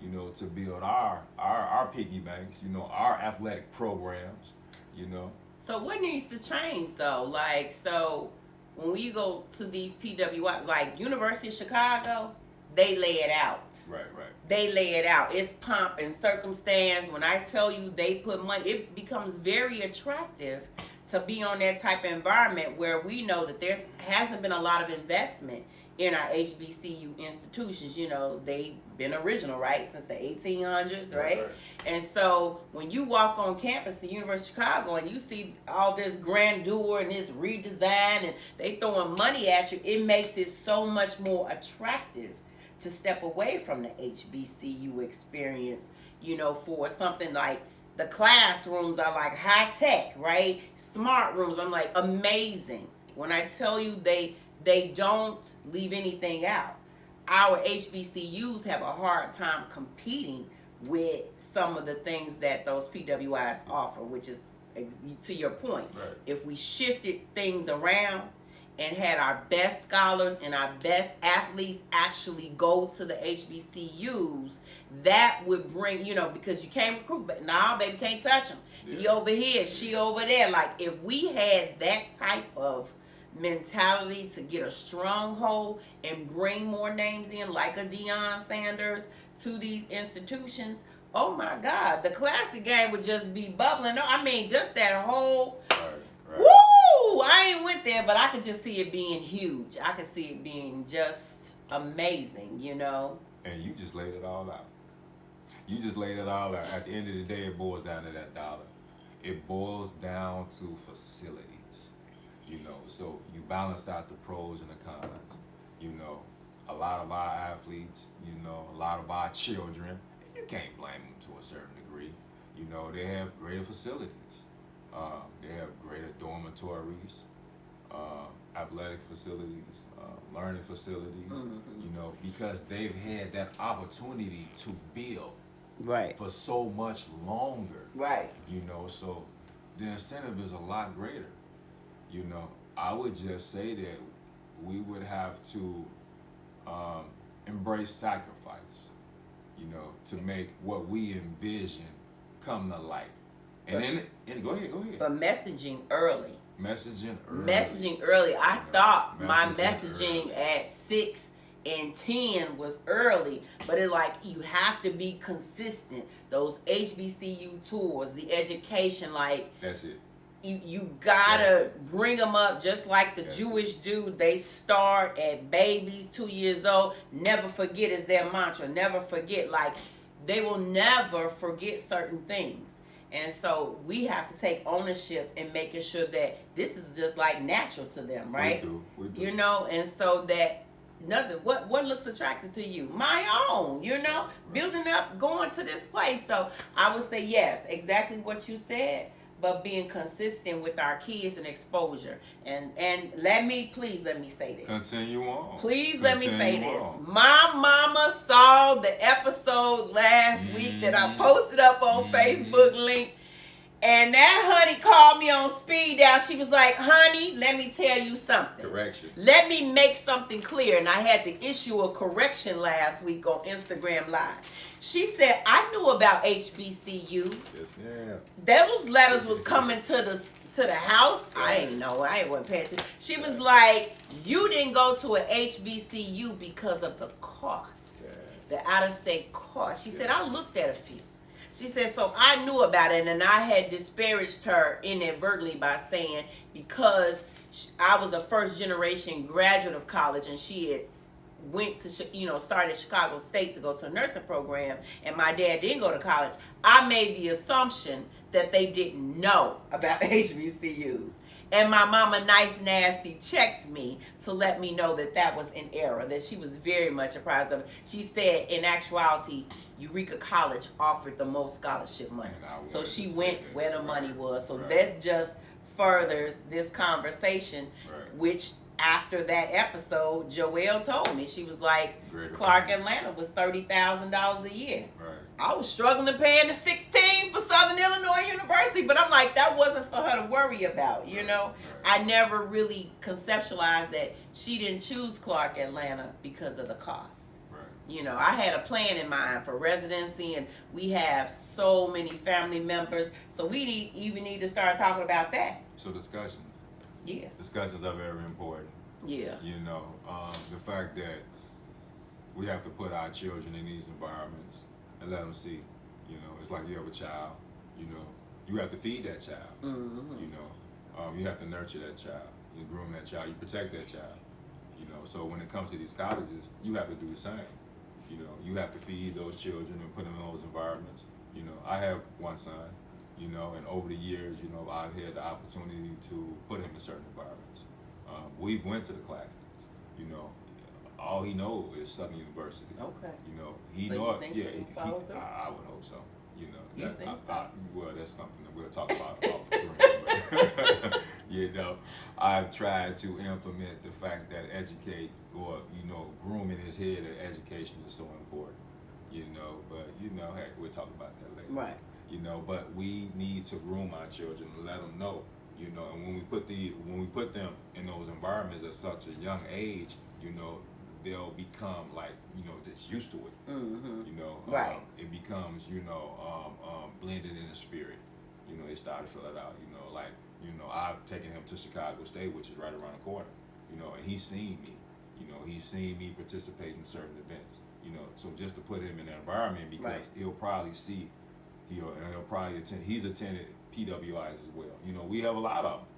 you know, to build our piggy banks, you know, our athletic programs, you know. So what needs to change though? Like, so when we go to these PWI, like University of Chicago, they lay it out. Right. They lay it out. It's pomp and circumstance. When I tell you they put money, it becomes very attractive to be on that type of environment where we know that there hasn't been a lot of investment in our HBCU institutions. You know, they've been original, right, since the 1800s, right? And so when you walk on campus at University of Chicago and you see all this grandeur and this redesign and they throwing money at you, it makes it so much more attractive to step away from the HBCU experience, you know, for something like the classrooms are like high tech, right? Smart rooms, I'm like amazing. When I tell you they don't leave anything out. Our HBCUs have a hard time competing with some of the things that those PWIs offer, which is, to your point, if we shifted things around and had our best scholars and our best athletes actually go to the HBCUs, that would bring, you know, because you can't recruit, but nah, baby, can't touch them. He over here, she over there. Like, if we had that type of mentality to get a stronghold and bring more names in, like a Deion Sanders, to these institutions, Oh my God, the classic game would just be bubbling. No, I mean just that whole. Right. Woo! I ain't went there, but I could just see it being huge. I could see it being just amazing, you know. And you just laid it all out. You just laid it all out. At the end of the day, it boils down to that dollar. It boils down to facilities. You know, so you balance out the pros and the cons. You know, a lot of our athletes, you know, a lot of our children, you can't blame them to a certain degree. You know, they have greater facilities. They have greater dormitories, athletic facilities, learning facilities, you know, because they've had that opportunity to build Right. for so much longer. Right. You know, so the incentive is a lot greater. You know, I would just say that we would have to embrace sacrifice, you know, to make what we envision come to life. And then go ahead. But messaging early. Messaging early. I thought my messaging messaging at 6 and 10 was early, but it like you have to be consistent. Those HBCU tours, the education, like that's it. You gotta bring them up just like the That's Jewish dude. They start at babies, 2 years old. Never forget is their mantra. Never forget. Like they will never forget certain things. And so we have to take ownership in making sure that this is just like natural to them, right? We do. You know, and so that nothing. What looks attractive to you? My own. You know, building up, going to this place. So I would say yes, exactly what you said. But being consistent with our kids and exposure. And let me say this. Continue on. Please let me say this. My mama saw the episode last week that I posted up on Facebook link. And that honey called me on speed dial. She was like, honey, let me tell you something. Correction. Let me make something clear. And I had to issue a correction last week on Instagram Live. She said, I knew about HBCUs. Yes, ma'am. Those letters was coming to the house. I didn't know. I wasn't paying attention. She was like, you didn't go to an HBCU because of the cost. The out-of-state cost. She said, I looked at a few. She said, so I knew about it, and I had disparaged her inadvertently by saying because I was a first-generation graduate of college, and she had went to, started Chicago State to go to a nursing program, and my dad didn't go to college. I made the assumption that they didn't know about HBCUs. And my mama nice nasty checked me to let me know that that was in error, that she was very much apprised of it. She said, in actuality, Eureka College offered the most scholarship money. So she went where the money was. So that just furthers this conversation, which after that episode, Joelle told me, she was like, Clark Atlanta was $30,000 a year. Right. I was struggling to pay in the 16 for Southern Illinois University, but I'm like, that wasn't for her to worry about, you know? I never really conceptualized that she didn't choose Clark Atlanta because of the cost. You know, I had a plan in mind for residency, and we have so many family members, so we need to start talking about that. So discussions. Yeah. Discussions are very important. Yeah. You know, the fact that we have to put our children in these environments and let them see. You know, it's like you have a child. You know, you have to feed that child. Mm-hmm. You know, you have to nurture that child. You groom that child. You protect that child. You know, so when it comes to these colleges, you have to do the same. You know, you have to feed those children and put them in those environments. You know, I have one son. You know, and over the years, you know, I've had the opportunity to put him in certain environments. We went to the classics. You know, all he knows is Southern University. Okay. You know, he So know. you think Yeah, he follow through? I would hope so. You know, You think so? well, that's something that we'll talk about off the screen. But, you know, I've tried to implement the fact that educate or groom in his head that education is so important. You know, but heck, we'll talk about that later. Right. You know, but we need to groom our children and let them know. You know, and when we put them in those environments at such a young age, you know, they'll become like, just used to it. Mm-hmm. You know, right. It becomes, blended in the spirit. You know, they start to fill it out. You know, like, I've taken him to Chicago State, which is right around the corner. You know, and he's seen me. You know, he's seen me participate in certain events. You know, so just to put him in that environment, because Right. he'll probably see, he'll probably attend. He's attended PWIs as well. You know, we have a lot of them.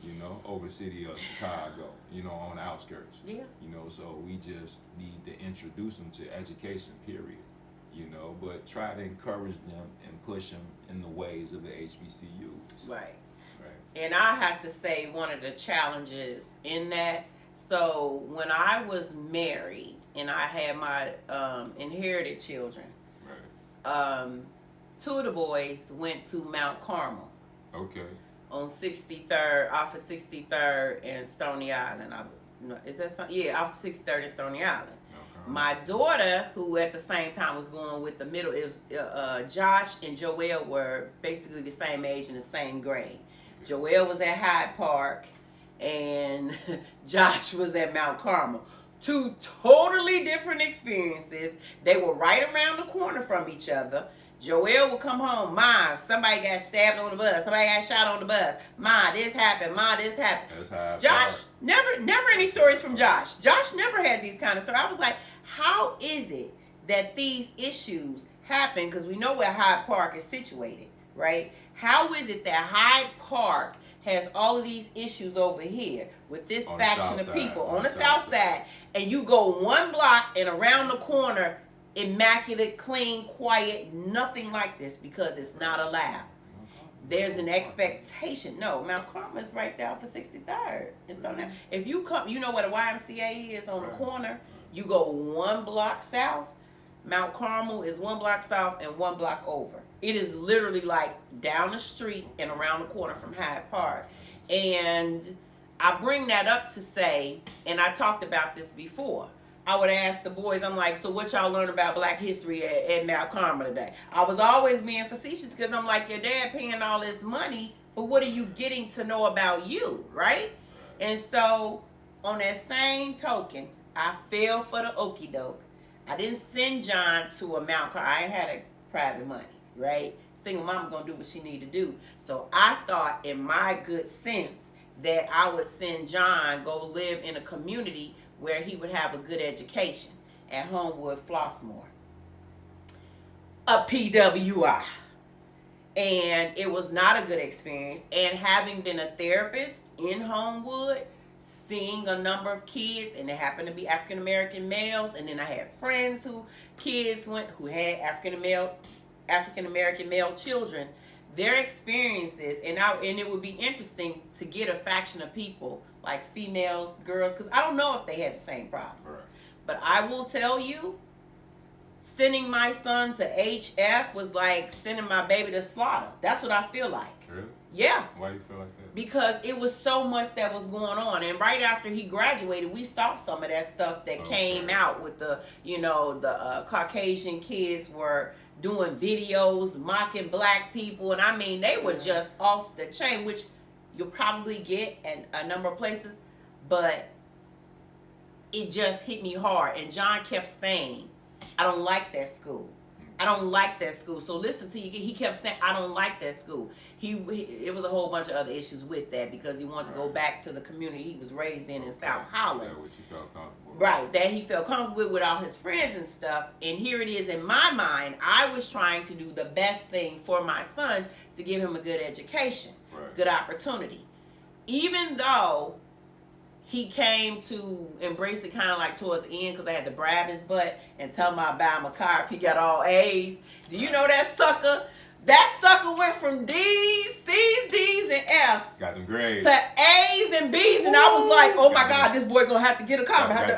You know, over the city of Chicago. You know, on the outskirts. Yeah. You know, so we just need to introduce them to education. Period. You know, but try to encourage them and push them in the ways of the HBCUs. Right. Right. And I have to say, one of the challenges in that, so when I was married and I had my inherited children, Right. 2 of the boys went to Mount Carmel Okay. on 63rd, off of 63rd and Stony Island. Is that something? Yeah, off of 63rd and Stony Island. Okay. My daughter, who at the same time was going with the middle, it was Josh and Joelle were basically the same age and the same grade. Joelle was at Hyde Park, and Josh was at Mount Carmel. 2 totally different experiences. They were right around the corner from each other. Joelle would come home, Ma, somebody got stabbed on the bus. Somebody got shot on the bus. Ma, this happened. Ma, this happened. That's how Josh, never any stories from Josh. Josh never had these kind of stories. I was like, how is it that these issues happen? Because we know where Hyde Park is situated, right? How is it that Hyde Park has all of these issues over here with this On the faction south of side, people on on the the south south side, and you go 1 block and around the corner, immaculate, clean, quiet, nothing like this, because it's not allowed. There's an expectation. No, Mount Carmel is right there for 63rd. It's on there. If you come, you know what a YMCA is on the corner. You go 1 block south. Mount Carmel is 1 block south and 1 block over. It is literally like down the street and around the corner from Hyde Park. And I bring that up to say, and I talked about this before, I would ask the boys, I'm like, so what y'all learn about Black history at Mount Carmel today? I was always being facetious because I'm like, your dad paying all this money, but what are you getting to know about you, right? And so on that same token, I fell for the okie doke. I didn't send John to a Mount Carmel. I ain't had a private money, right? Single mama gonna do what she need to do. So I thought in my good sense that I would send John go live in a community where he would have a good education at Homewood Flossmoor, a PWI. And it was not a good experience. And having been a therapist in Homewood, seeing a number of kids, and they happened to be African American males, and then I had friends who had African American male children, their experiences, and it would be interesting to get a faction of people like females, girls, because I don't know if they had the same problems. Right. But I will tell you, sending my son to HF was like sending my baby to slaughter. That's what I feel like. Really? Yeah. Why do you feel like that? Because it was so much that was going on. And right after he graduated, we saw some of that stuff that came out with the Caucasian kids were doing videos mocking Black people. And I mean, they were just off the chain, which you'll probably get in a number of places. But it just hit me hard. And John kept saying, I don't like that school. I don't like that school. So listen to you. He kept saying, I don't like that school. It was a whole bunch of other issues with that because he wanted to go back to the community he was raised in South Holland. That which he felt comfortable with. Right, that he felt comfortable with all his friends and stuff. And here it is in my mind, I was trying to do the best thing for my son to give him a good education, good opportunity. Even though he came to embrace it kind of like towards the end because I had to bribe his butt and tell him I'd buy him a car if he got all A's. Do you know that sucker? That sucker went from D's, C's, D's, and F's. Got them grades. To A's and B's, and I was like, oh my God, this boy gonna have to get a car. I'm gonna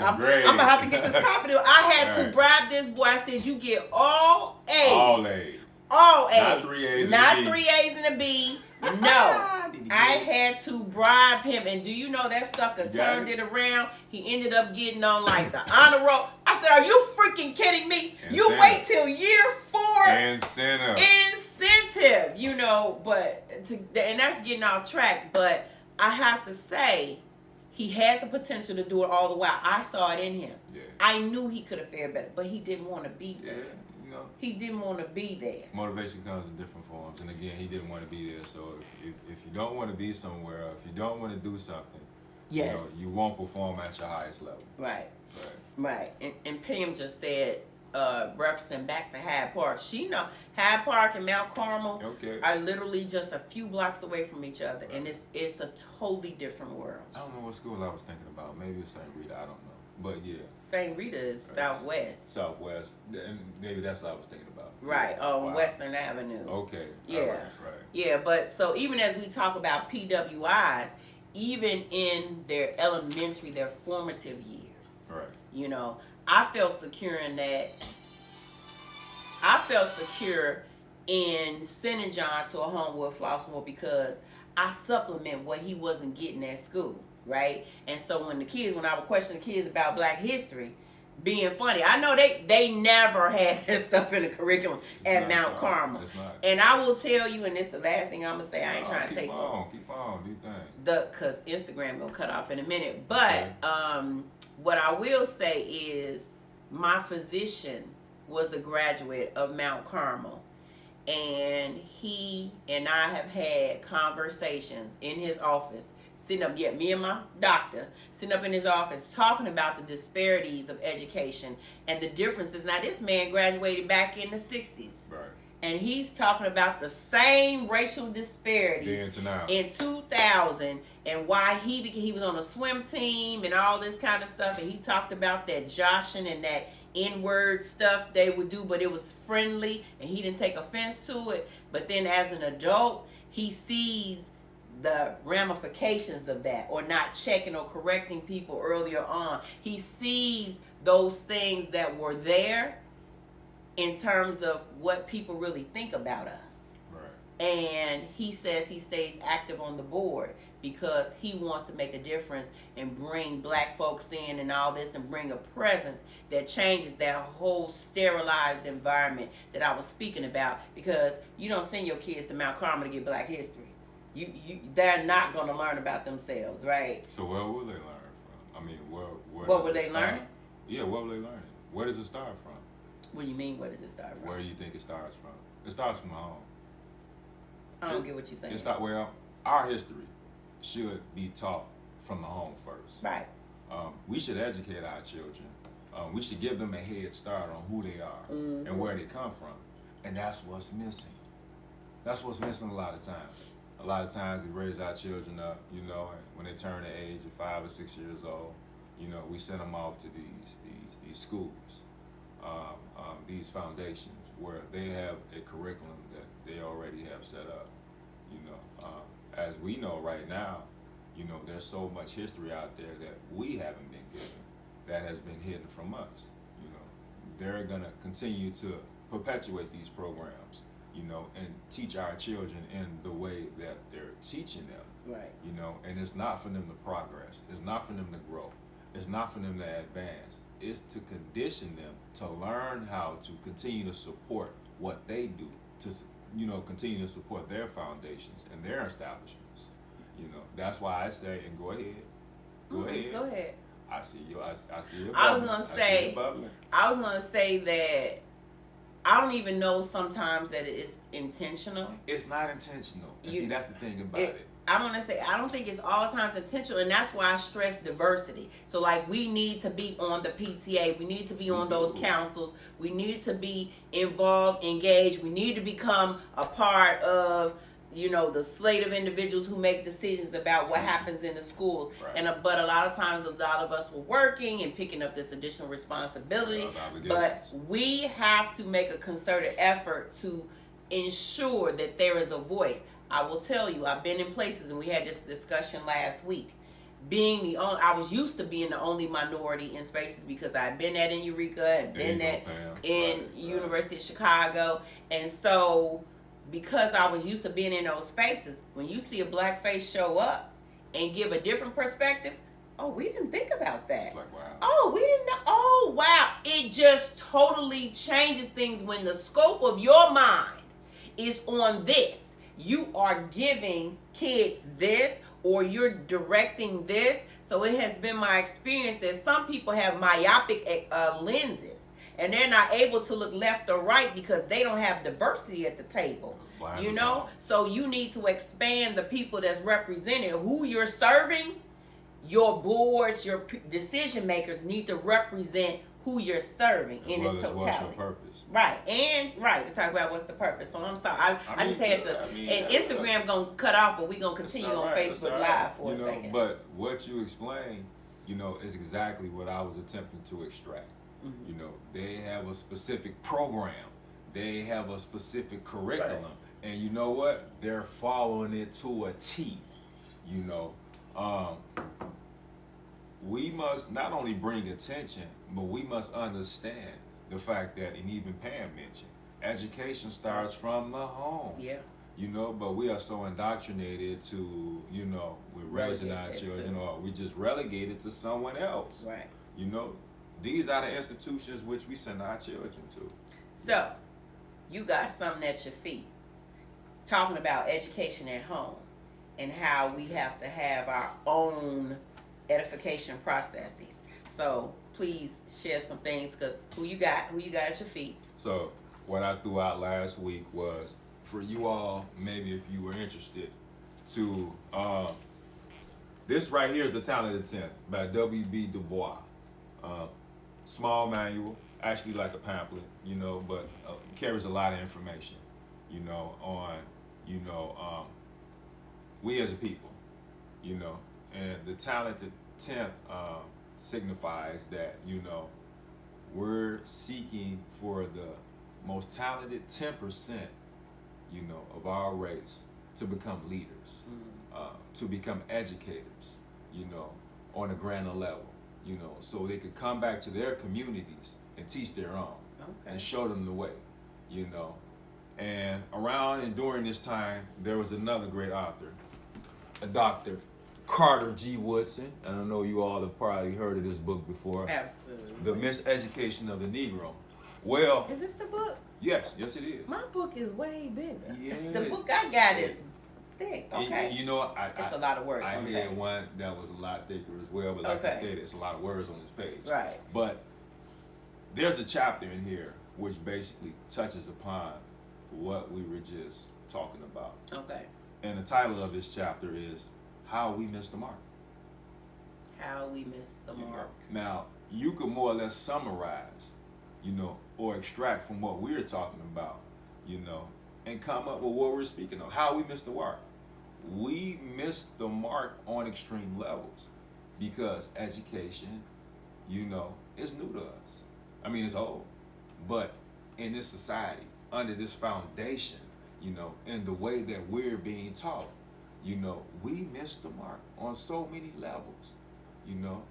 have to get this car. I had to bribe this boy. I said, you get all A's. All A's. All A's. Not 3 A's Not and a B. 3 A's and a B. No. I had to bribe him, and do you know that sucker turned it around? He ended up getting on like the honor roll. I said, are you freaking kidding me? You wait till year 4. Incentive, you know, and that's getting off track, but I have to say, he had the potential to do it all the while. I saw it in him. Yeah. I knew he could have fared better, but he didn't want to be there. Yeah. He didn't want to be there. Motivation comes in different forms, and again, he didn't want to be there. So if you don't want to be somewhere, if you don't want to do something, yes, you won't perform at your highest level. Right. And Pam just said referencing back to Hyde Park. She know Hyde Park and Mount Carmel are literally just a few blocks away from each other, and it's a totally different world. I don't know what school I was thinking about. Maybe it's St. Rita. I don't know. But yeah. St. Rita is southwest. Southwest. And maybe that's what I was thinking about. Right, on Western Avenue. Okay. Yeah. Right. Yeah, but so even as we talk about PWIs, even in their elementary, their formative years. Right. You know, I felt secure in that. I felt secure in sending John to a home with Flossmoor because I supplement what he wasn't getting at school, right? And so when I would question the kids about Black history, being funny, I know they never had that stuff in the curriculum at Mount Carmel. And I will tell you, and this is the last thing I'm gonna say. I ain't trying to take keep on, do you think? Cause Instagram gonna cut off in a minute. But what I will say is my physician was a graduate of Mount Carmel, and he and I have had conversations in his office, sitting up, me and my doctor, sitting up in his office talking about the disparities of education and the differences. Now, this man graduated back in the 60s. Right. And he's talking about the same racial disparities in 2000 and why he was on a swim team and all this kind of stuff. And he talked about that joshing and that N-word stuff they would do, but it was friendly and he didn't take offense to it. But then as an adult, he sees the ramifications of that, or not checking or correcting people earlier on. He sees those things that were there in terms of what people really think about us. Right. And he says he stays active on the board because he wants to make a difference and bring Black folks in and all this and bring a presence that changes that whole sterilized environment that I was speaking about, because you don't send your kids to Mount Carmel to get Black history. They're not going to learn about themselves, right? So where will they learn from? I mean, where what were they learning? Yeah, what were they learning? Where does it start from? What do you mean, where does it start from? Where do you think it starts from? It starts from home. I don't get what you're saying. Our history should be taught from the home first. Right. We should educate our children. We should give them a head start on who they are and where they come from. And that's what's missing. That's what's missing a lot of times. A lot of times we raise our children up, and when they turn the age of 5 or 6 years old, we send them off to these schools, these foundations where they have a curriculum that they already have set up. As we know right now, there's so much history out there that we haven't been given, that has been hidden from us. They're gonna continue to perpetuate these programs, and teach our children in the way that they're teaching them. Right. And it's not for them to progress. It's not for them to grow. It's not for them to advance. It's to condition them to learn how to continue to support what they do, to continue to support their foundations and their establishments. That's why I say, and go ahead. Go ahead. I see you. I see you. I was gonna say that I don't even know sometimes that it's intentional. It's not intentional. And see, that's the thing about it. I'm going to say, I don't think it's all times intentional, and that's why I stress diversity. So, like, we need to be on the PTA. We need to be on those councils. We need to be involved, engaged. We need to become a part of, the slate of individuals who make decisions about what happens in the schools. Right. But a lot of times, a lot of us were working and picking up this additional responsibility. But we have to make a concerted effort to ensure that there is a voice. I will tell you, I've been in places, and we had this discussion last week. I was used to being the only minority in spaces because I'd been at in Eureka, and been at in University of Chicago, and so because I was used to being in those spaces, when you see a Black face show up and give a different perspective, oh, we didn't think about that. It's like, wow. Oh, we didn't know. Oh, wow. It just totally changes things when the scope of your mind is on this. You are giving kids this, or you're directing this. So it has been my experience that some people have myopic lenses, and they're not able to look left or right because they don't have diversity at the table. So you need to expand the people that's represented, who you're serving. Your boards, your decision makers need to represent who you're serving as in well its as totality. what's your purpose. Right, and to talk about what's the purpose. So I'm sorry, I just had to. And Instagram gonna cut off, but we gonna continue on Facebook Live for a second. But what you explained, is exactly what I was attempting to extract. Mm-hmm. They have a specific program, they have a specific curriculum, and you know what? They're following it to a T. We must not only bring attention, but we must understand the fact that, and even Pam mentioned, education starts from the home. Yeah. But we are so indoctrinated to, we're raising our children, or we just relegated to someone else. Right. These are the institutions which we send our children to. So, you got something at your feet, talking about education at home and how we have to have our own edification processes. So please share some things, because who you got at your feet. So what I threw out last week was for you all, maybe if you were interested, to this right here is The Talent of the 10th by W.B. Du Bois. Small manual, actually like a pamphlet, but carries a lot of information, on we as a people, and the talented 10th signifies that, we're seeking for the most talented 10%, of our race to become leaders, to become educators, on a grander level, so they could come back to their communities and teach their own, and show them the way, And around and during this time, there was another great author, a Dr. Carter G. Woodson. And I know you all have probably heard of this book before. Absolutely. The Miseducation of the Negro. Well, is this the book? Yes, it is. My book is way bigger. Yeah. The book I got is thick. Okay. It's a lot of words. I on the had page. one that was a lot thicker as well, but like I stated, it's a lot of words on this page. Right. But there's a chapter in here which basically touches upon what we were just talking about. Okay. And the title of this chapter is How We Missed the Mark. How We Missed the Mark. Now, you could more or less summarize, or extract from what we're talking about, and come up with what we're speaking of. How we missed the mark. We missed the mark on extreme levels because education, is new to us. I mean, it's old. But in this society, under this foundation, in the way that we're being taught, we missed the mark on so many levels, And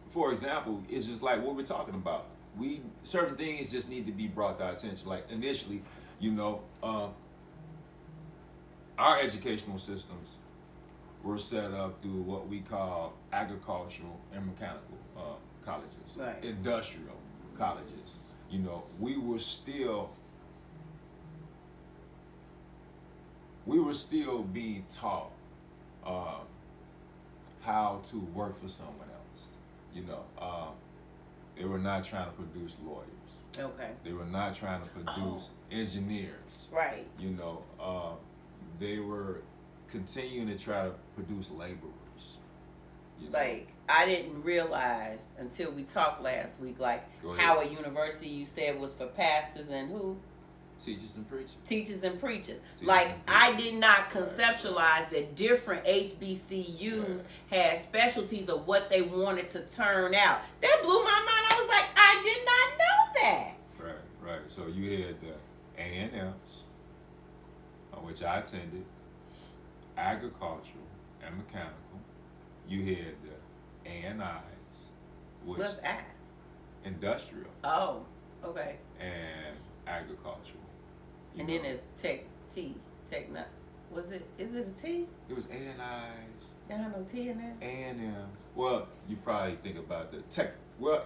for example, it's just like what we're talking about. Certain things just need to be brought to our attention. Like initially, our educational systems were set up through what we call agricultural and mechanical colleges, right. Industrial colleges. We were still being taught how to work for someone else. They were not trying to produce lawyers. Okay. They were not trying to produce engineers. Right. They were continuing to try to produce laborers. Like, I didn't realize until we talked last week, like Howard University, you said was for pastors and who? Teachers and preachers. Teachers and preachers. I did not conceptualize that different HBCUs had specialties of what they wanted to turn out. That blew my mind. I was like, I did not know that. Right. So you had the A&Ms, which I attended, agricultural and mechanical. You had the A&Is, which what's A? Industrial. Oh, okay. And agricultural. And then there's was it? Is it a T? It was A&Is. There ain't no T in there. A&Ms. Well, you probably think about the tech. Well,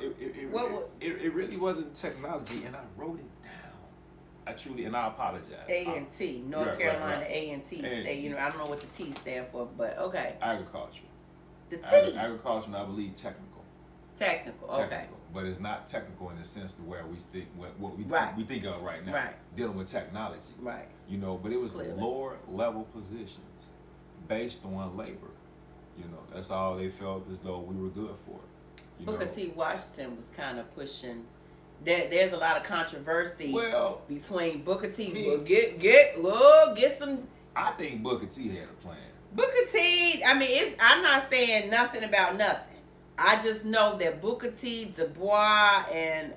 it really wasn't technology, and I wrote it down. And I apologize. A&T, North Carolina A&T State. I don't know what the T stand for, but okay. Agriculture. The T. Agriculture, and I believe technical. Technical, okay. But it's not technical in the sense to where we think what we think of right now. Right. Dealing with technology. Right. But it was lower level positions based on labor. That's all they felt as though we were good for. Booker T. Washington was kind of pushing. There's a lot of controversy between Booker T. Get some. I think Booker T had a plan. Booker T. I mean, I'm not saying nothing about nothing. I just know that Booker T. Du Bois and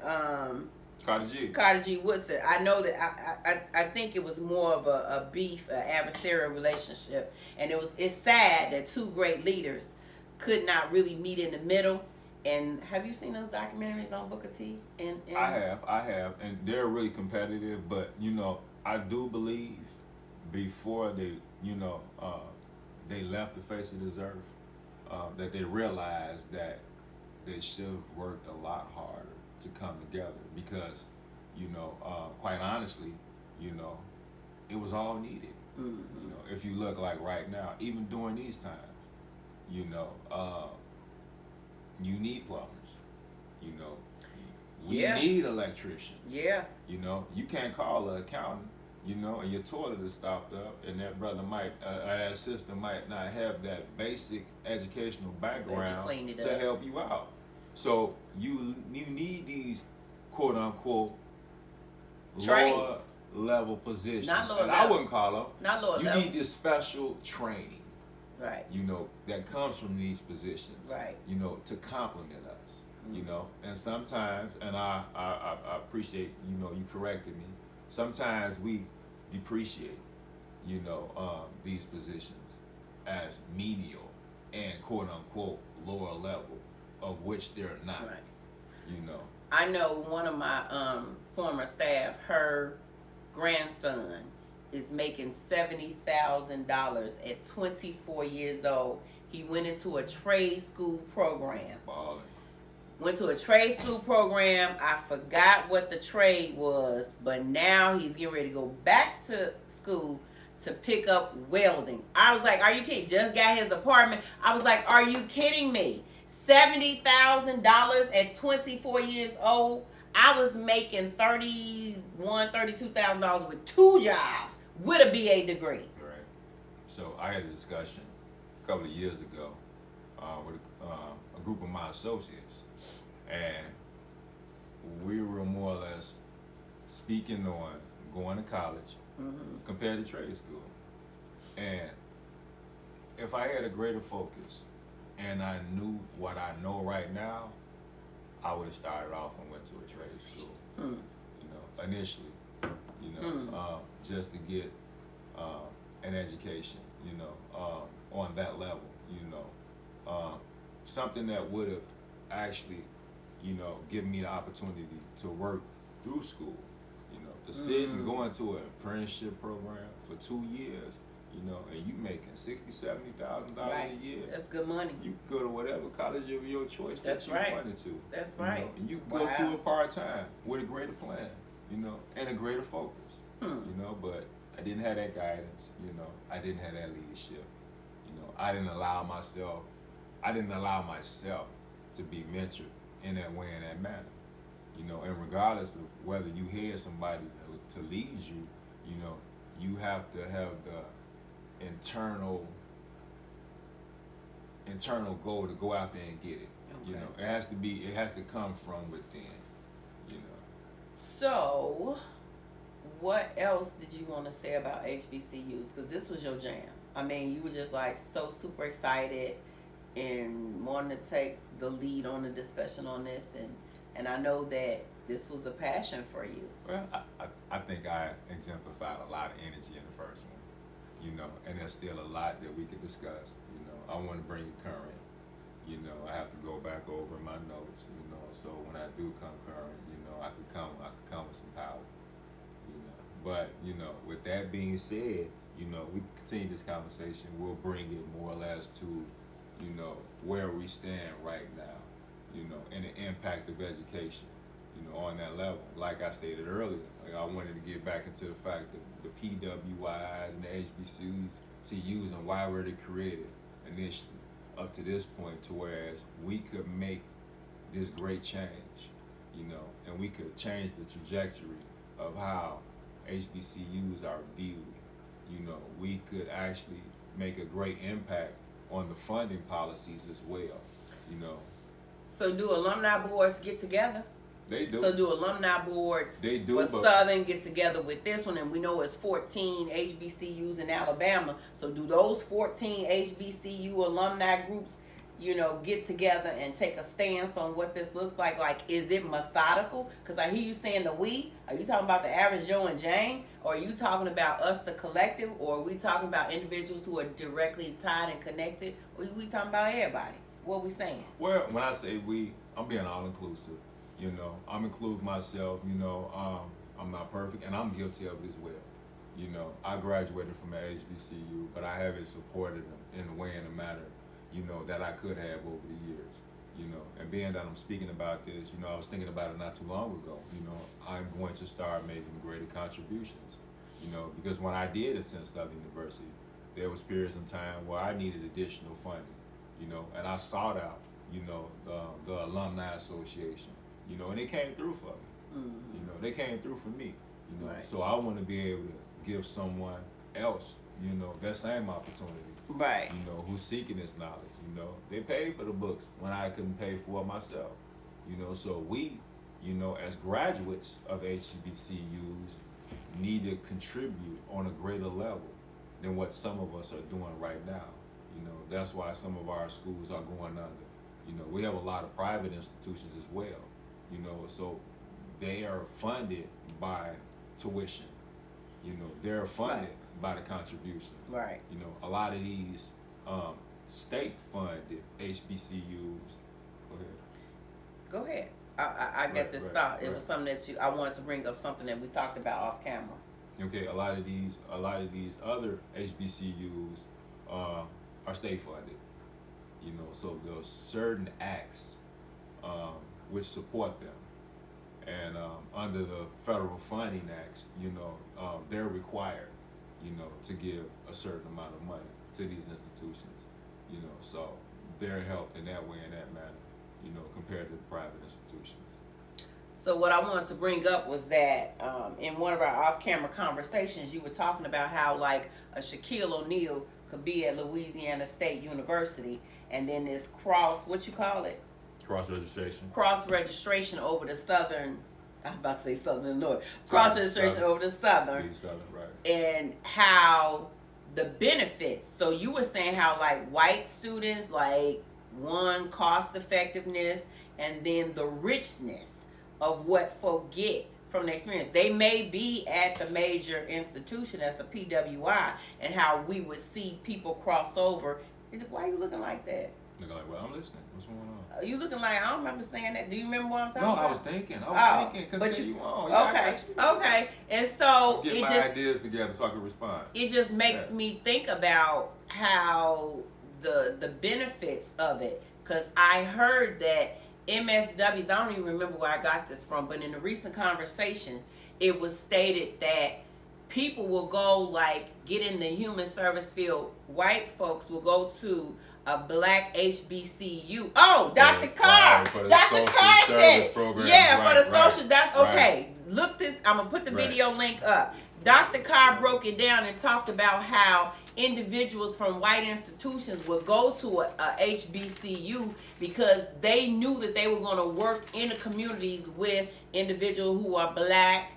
Carter G. Woodson. I know that I think it was more of a beef, an adversarial relationship, and it's sad that two great leaders could not really meet in the middle. And have you seen those documentaries on Booker T? I have, and they're really competitive. But I do believe before they they left the face of this earth, that they realized that they should have worked a lot harder to come together, because quite honestly, it was all needed. If you look like right now, even during these times, you need plumbers. We need electricians. Yeah. You can't call an accountant, and your toilet is stopped up, and that brother that sister might not have that basic educational background to help you out. So you need these quote unquote lower level positions. Not lower level. I wouldn't call them. Not lower level. You need this special training. Right. That comes from these positions. Right. To complement us. And sometimes, and I appreciate, you corrected me. Sometimes we depreciate, these positions as menial and quote unquote lower level, of which they're not. Right. I know one of my former staff, her grandson is making $70,000 at 24 years old. He went into a trade school program. Ballin'. Went to a trade school program. I forgot what the trade was, but now he's getting ready to go back to school to pick up welding. I was like, are you kidding? Just got his apartment. I was like, are you kidding me? $70,000 at 24 years old. I was making $32,000 with 2 jobs with a BA degree. Right. So I had a discussion a couple of years ago with a group of my associates, and we were more or less speaking on going to college compared to trade school. And if I had a greater focus and I knew what I know right now, I would have started off and went to a trade school. Initially, just to get an education, on that level, something that would have actually, given me the opportunity to work through school, to sit and go into an apprenticeship program for 2 years, and you making $60,000-$70,000 a year. That's good money. You can go to whatever college of your choice that you wanted to. That's right. And you can go to a part-time with a greater plan, and a greater focus. But I didn't have that guidance, I didn't have that leadership. I didn't allow myself to be mentored in that way, in that manner. And regardless of whether you had somebody to lead you, you have to have the internal goal to go out there and get it. Okay. It has to come from within. So, what else did you want to say about HBCUs? Because this was your jam. I mean, you were just like so super excited and wanting to take the lead on the discussion on this, and I know that this was a passion for you. Well, I think I exemplified a lot of energy in the first one, and there's still a lot that we could discuss. I want to bring you current. I have to go back over my notes, so when I do come current, I could come with some power. But with that being said, we continue this conversation. We'll bring it more or less to, where we stand right now, and the impact of education, on that level. Like I stated earlier, I wanted to get back into the fact that the PWIs and the HBCUs and why were they created initially up to this point, to whereas we could make this great change, and we could change the trajectory of how HBCUs are viewed. We could actually make a great impact on the funding policies as well. So do alumni boards get together? They do. So do alumni boards They do, for Southern get together with this one? And we know it's 14 HBCUs in Alabama. So do those 14 HBCU alumni groups, get together and take a stance on what this looks like? Like, is it methodical? Because I hear you saying the we. Are you talking about the average Joe and Jane? Or are you talking about us, the collective? Or are we talking about individuals who are directly tied and connected? Or are we talking about everybody? What are we saying? Well, when I say we, I'm being all inclusive. I'm including myself. I'm not perfect, and I'm guilty of it as well. I graduated from an HBCU, but I haven't supported them in a way and a manner, that I could have over the years. And being that I'm speaking about this, I was thinking about it not too long ago. I'm going to start making greater contributions. Because when I did attend Southern University, there was periods in time where I needed additional funding. And I sought out, the Alumni Association, and they came through for me. Mm-hmm. They came through for me, Right. So I want to be able to give someone else, that same opportunity, Right. who's seeking this knowledge. They paid for the books when I couldn't pay for it myself, so we, as graduates of HBCUs, need to contribute on a greater level than what some of us are doing right now. That's why some of our schools are going under. We have a lot of private institutions as well, so they are funded by tuition. They're funded by the contributions. Right. A lot of these state funded HBCUs. Go ahead. Go ahead. I get this thought. It right. was something that I wanted to bring up, something that we talked about off camera. Okay, a lot of these other HBCUs are state funded. So there's certain acts which support them, and under the federal funding acts, they're required, to give a certain amount of money to these institutions. So they're helped in that way, in that manner, compared to the private institutions. So what I wanted to bring up was that in one of our off-camera conversations, you were talking about how like a Shaquille O'Neal could be at Louisiana State University, and then this cross registration over to Southern. I'm about to say Southern Illinois. Cross registration over to Southern, right. and how the benefits. So you were saying how like white students, like one, cost effectiveness, and then the richness of what folk get from the experience. They may be at the major institution as the PWI, and how we would see people cross over. Why are you looking like that? Looking like, well, I'm listening. What's going on? Are you looking like, I don't remember saying that. Do you remember what I'm talking about? No, I was thinking. Continue on. Yeah, Okay. And so get my ideas together so I can respond. It just makes me think about how the benefits of it. Because I heard that MSWs, I don't even remember where I got this from, but in a recent conversation, it was stated that people will go like get in the human service field. White folks will go to a black HBCU. Oh, Dr. Carr. Dr. Carr said it. Yeah, for the social. That's okay. Look this. I'm gonna put the video link up. Dr. Carr broke it down and talked about how individuals from white institutions would go to a HBCU because they knew that they were going to work in the communities with individuals who are black,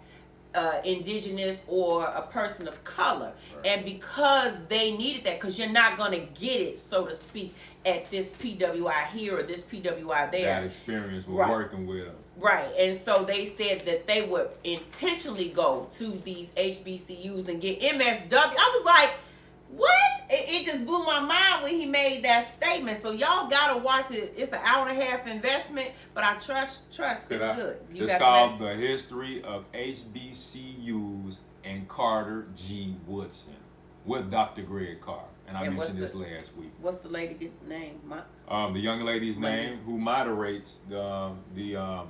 indigenous, or a person of color. And because they needed that, because you're not going to get it, so to speak, at this PWI here or this PWI there. That experience with working with them. Right. And so they said that they would intentionally go to these HBCUs and get MSW. I was like, what? It just blew my mind when he made that statement. So y'all gotta watch it. It's an hour and a half investment, but I trust it's good. It's called The History of HBCUs and Carter G. Woodson with Dr. Greg Carr. And I mentioned this last week. What's the lady name? The young lady's name who moderates the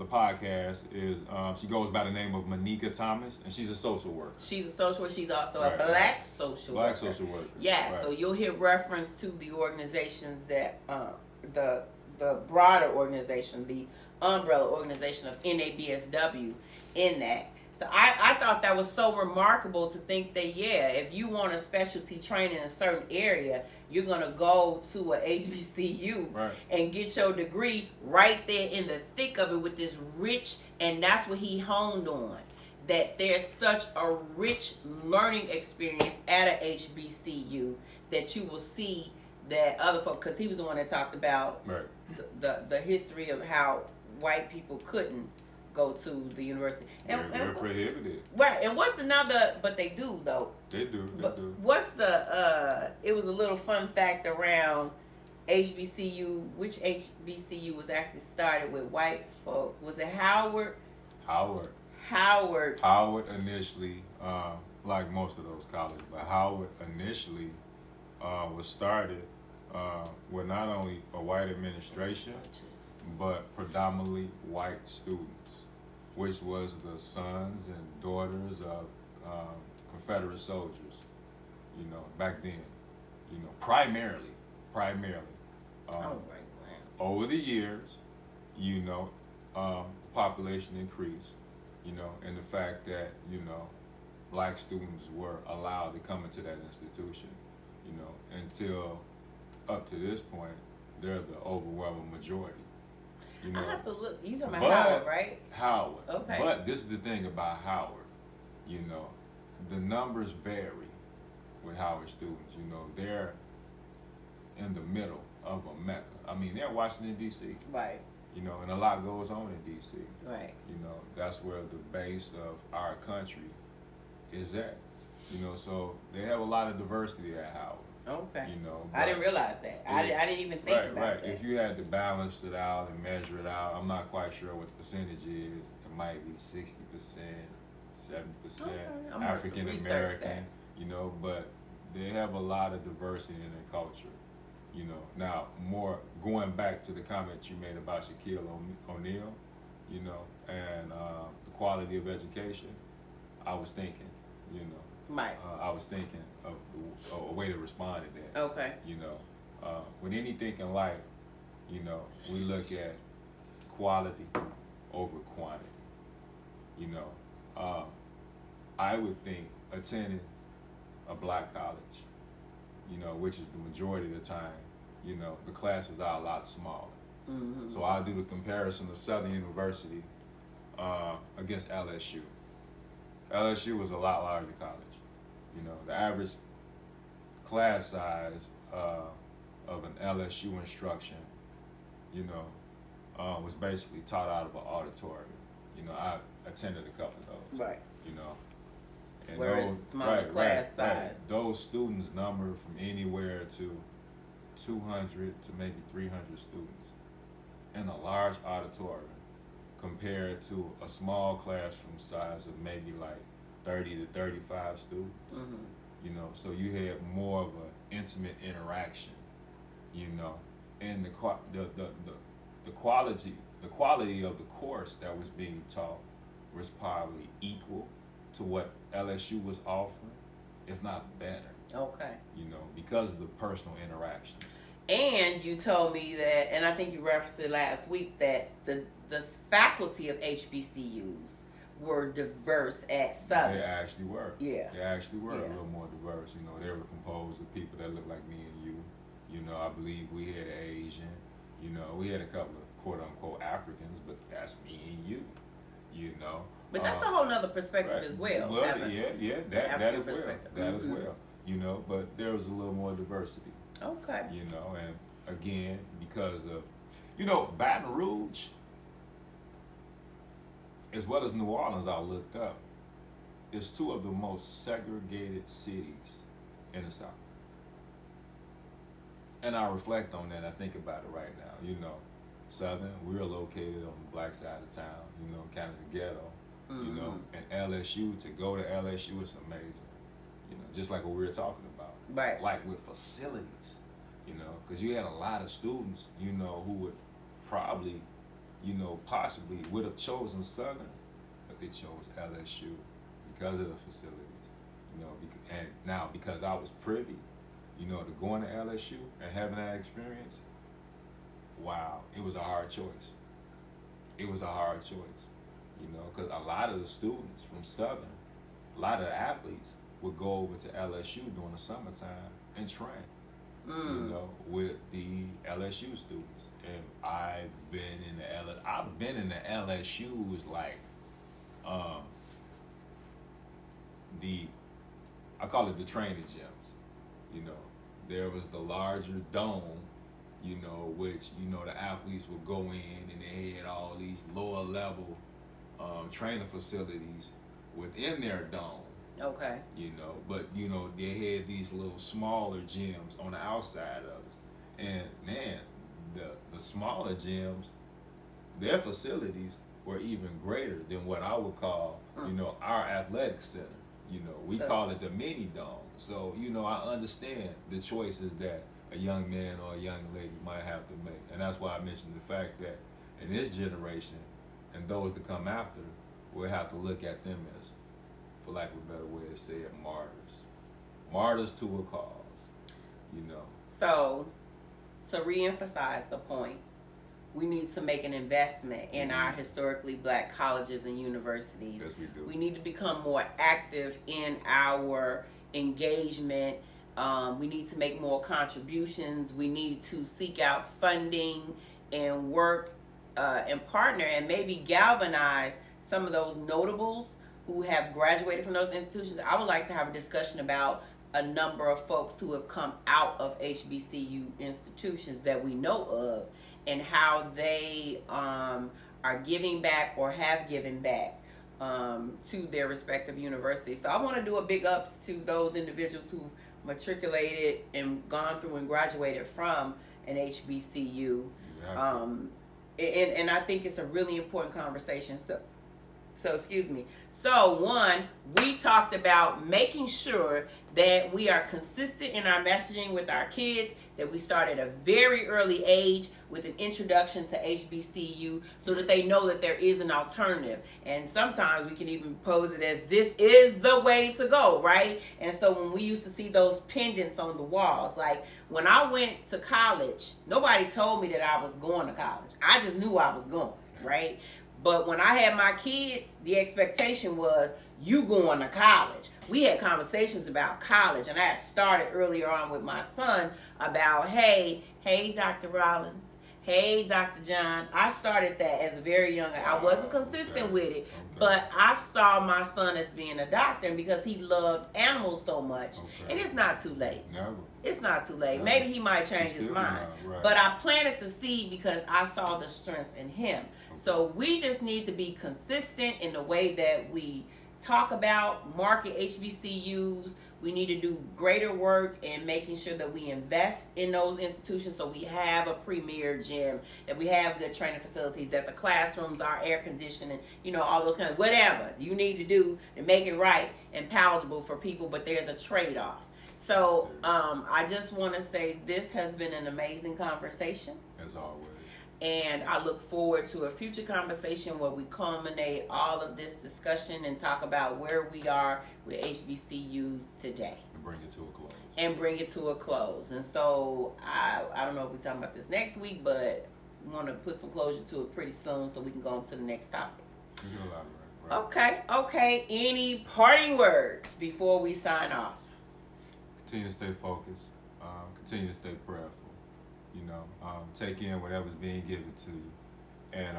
podcast is she goes by the name of Manika Thomas, and she's a social worker. She's a social worker. She's also a black social worker. Black social worker. Yeah. Right. So you'll hear reference to the organizations that the broader organization, the umbrella organization of NABSW, in that. So I thought that was so remarkable to think that, yeah, if you want a specialty training in a certain area, you're going to go to a HBCU Right. and get your degree right there in the thick of it with this rich, and that's what he honed on. That there's such a rich learning experience at a HBCU that you will see that other folks, because he was the one that talked about Right. the history of how white people couldn't go to the university. They're prohibited. Right, and what's another, but they do though. They do. What's the, it was a little fun fact around HBCU, which HBCU was actually started with white folk? Was it Howard? Howard initially, like most of those colleges, but Howard initially was started with not only a white administration, but predominantly white students, which was the sons and daughters of Confederate soldiers, back then, primarily. I was like, wow. Over the years, the population increased, and the fact that, black students were allowed to come into that institution, until up to this point, they're the overwhelming majority. I have to look. You talking about Howard, right? Howard. Okay. But this is the thing about Howard. The numbers vary with Howard students. They're in the middle of a mecca. I mean, they're Washington, D.C. Right. And a lot goes on in D.C. Right. That's where the base of our country is at. So they have a lot of diversity at Howard. Okay. I didn't realize that. I didn't even think about that. If you had to balance it out and measure it out, I'm not quite sure what the percentage is. It might be 60%, 70% African American. But they have a lot of diversity in their culture. Now more going back to the comment you made about Shaquille O'Neal, and the quality of education. I was thinking, Right. I was thinking of a way to respond to that. Okay. With anything in life, we look at quality over quantity. I would think attending a black college, which is the majority of the time, the classes are a lot smaller. Mm-hmm. So I'll do the comparison of Southern University against LSU. LSU was a lot larger college. The average class size of an LSU instruction, was basically taught out of an auditorium. I attended a couple of those. Right. And whereas smaller class size. Those students number from anywhere to 200 to maybe 300 students in a large auditorium compared to a small classroom size of maybe like 30 to 35 students. Mm-hmm. So you had more of an intimate interaction, and the quality of the course that was being taught was probably equal to what LSU was offering, if not better. Okay. Because of the personal interaction. And you told me that, and I think you referenced it last week, that the faculty of HBCUs were diverse at Southern. They actually were. Yeah. They actually were Yeah. a little more diverse. They were composed of people that looked like me and you. I believe we had an Asian. We had a couple of quote unquote Africans, but that's me and you. But that's a whole nother perspective right. as well. Well, that as well. That as Mm-hmm. well. But there was a little more diversity. Okay. And again, because of Baton Rouge, as well as New Orleans, I looked up, is two of the most segregated cities in the South. And I reflect on that. I think about it right now. Southern, we're located on the black side of town. Kind of the ghetto. Mm-hmm. And LSU, to go to LSU is amazing. Just like what we were talking about. Right. Like with facilities. Because you had a lot of students, who would probably, possibly would have chosen Southern, but they chose LSU because of the facilities, and now because I was privy, to going to LSU and having that experience, wow, it was a hard choice. You know, because a lot of the students from Southern, a lot of the athletes would go over to LSU during the summertime and train. You know, with the LSU students, and I've been in the LSU's like I call it the training gyms. You know, there was the larger dome, you know, which, you know, the athletes would go in and they had all these lower level training facilities within their dome. Okay. You know, but, you know, they had these little smaller gyms on the outside of it. And man, the smaller gyms, their facilities were even greater than what I would call, you know, our athletic center. You know, we call it the mini dome. So, you know, I understand the choices that a young man or a young lady might have to make. And that's why I mentioned the fact that in this generation and those that come after, we'll have to look at them as, for lack of a better way to say it, martyrs. Martyrs to a cause, you know. So, to reemphasize the point, we need to make an investment in our historically black colleges and universities. Yes, we do. We need to become more active in our engagement. We need to make more contributions. We need to seek out funding and work and partner and maybe galvanize some of those notables who have graduated from those institutions. I would like to have a discussion about a number of folks who have come out of HBCU institutions that we know of, and how they are giving back or have given back to their respective universities. So I want to do a big ups to those individuals who matriculated and gone through and graduated from an HBCU. And I think it's a really important conversation. So excuse me. So one, we talked about making sure that we are consistent in our messaging with our kids, that we start at a very early age with an introduction to HBCU so that they know that there is an alternative. And sometimes we can even pose it as this is the way to go, right? And so when we used to see those pendants on the walls, like when I went to college, nobody told me that I was going to college. I just knew I was going, right? But when I had my kids, the expectation was, you going to college. We had conversations about college, and I had started earlier on with my son about, hey, Dr. Rollins, hey, Dr. John. I started that as a very young. I wasn't consistent with it, but I saw my son as being a doctor, and because he loved animals so much, and it's not too late. Never. It's not too late. Maybe he might change his mind. Right. But I planted the seed because I saw the strengths in him. So we just need to be consistent in the way that we talk about, market HBCUs. We need to do greater work in making sure that we invest in those institutions so we have a premier gym, that we have good training facilities, that the classrooms are air conditioned, and, you know, all those kind of whatever you need to do to make it right and palatable for people, but there's a trade-off. So I just want to say this has been an amazing conversation. As always. And I look forward to a future conversation where we culminate all of this discussion and talk about where we are with HBCUs today. And bring it to a close. And so I don't know if we're talking about this next week, but we want to put some closure to it pretty soon so we can go on to the next topic. We can elaborate. Right. Okay. Any parting words before we sign off? Continue to stay focused. Continue to stay prayerful. You know, take in whatever's being given to you, and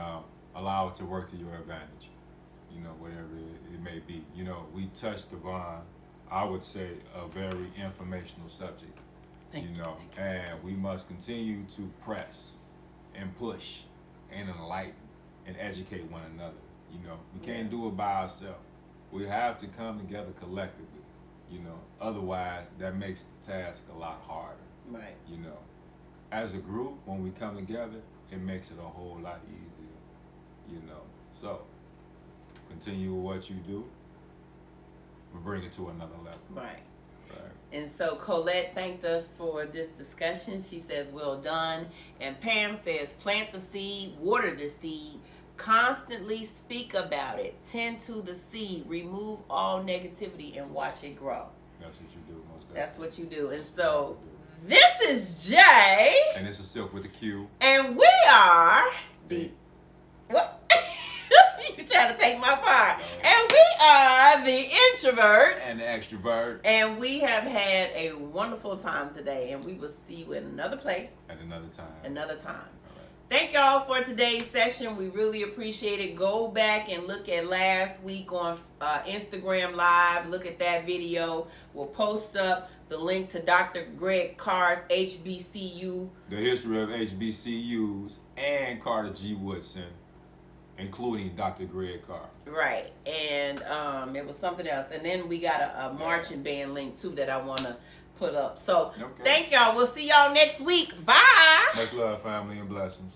allow it to work to your advantage. You know, whatever it may be. You know, we touched upon, I would say, a very informational subject. Thank you. And we must continue to press and push and enlighten and educate one another. You know, we can't do it by ourselves. We have to come together collectively. You know, otherwise that makes the task a lot harder. Right. You know. As a group, when we come together, it makes it a whole lot easier, you know. So, continue with what you do, but bring it to another level. Right. And so Colette thanked us for this discussion. She says, well done. And Pam says, plant the seed, water the seed, constantly speak about it, tend to the seed, remove all negativity, and watch it grow. That's what you do, most definitely. That's what you do. And so, this is Jay. And this is SilQ with a Q. And we are the... What? You trying to take my part. And we are the introverts. And the extrovert. And we have had a wonderful time today. And we will see you in another place. At another time. Another time. All Thank y'all for today's session. We really appreciate it. Go back and look at last week on Instagram Live. Look at that video. We'll post up the link to Dr. Greg Carr's HBCU. The history of HBCUs and Carter G. Woodson, including Dr. Greg Carr. Right. And it was something else. And then we got a marching band link too that I want to put up. So thank y'all. We'll see y'all next week. Bye. Much love, family, and blessings.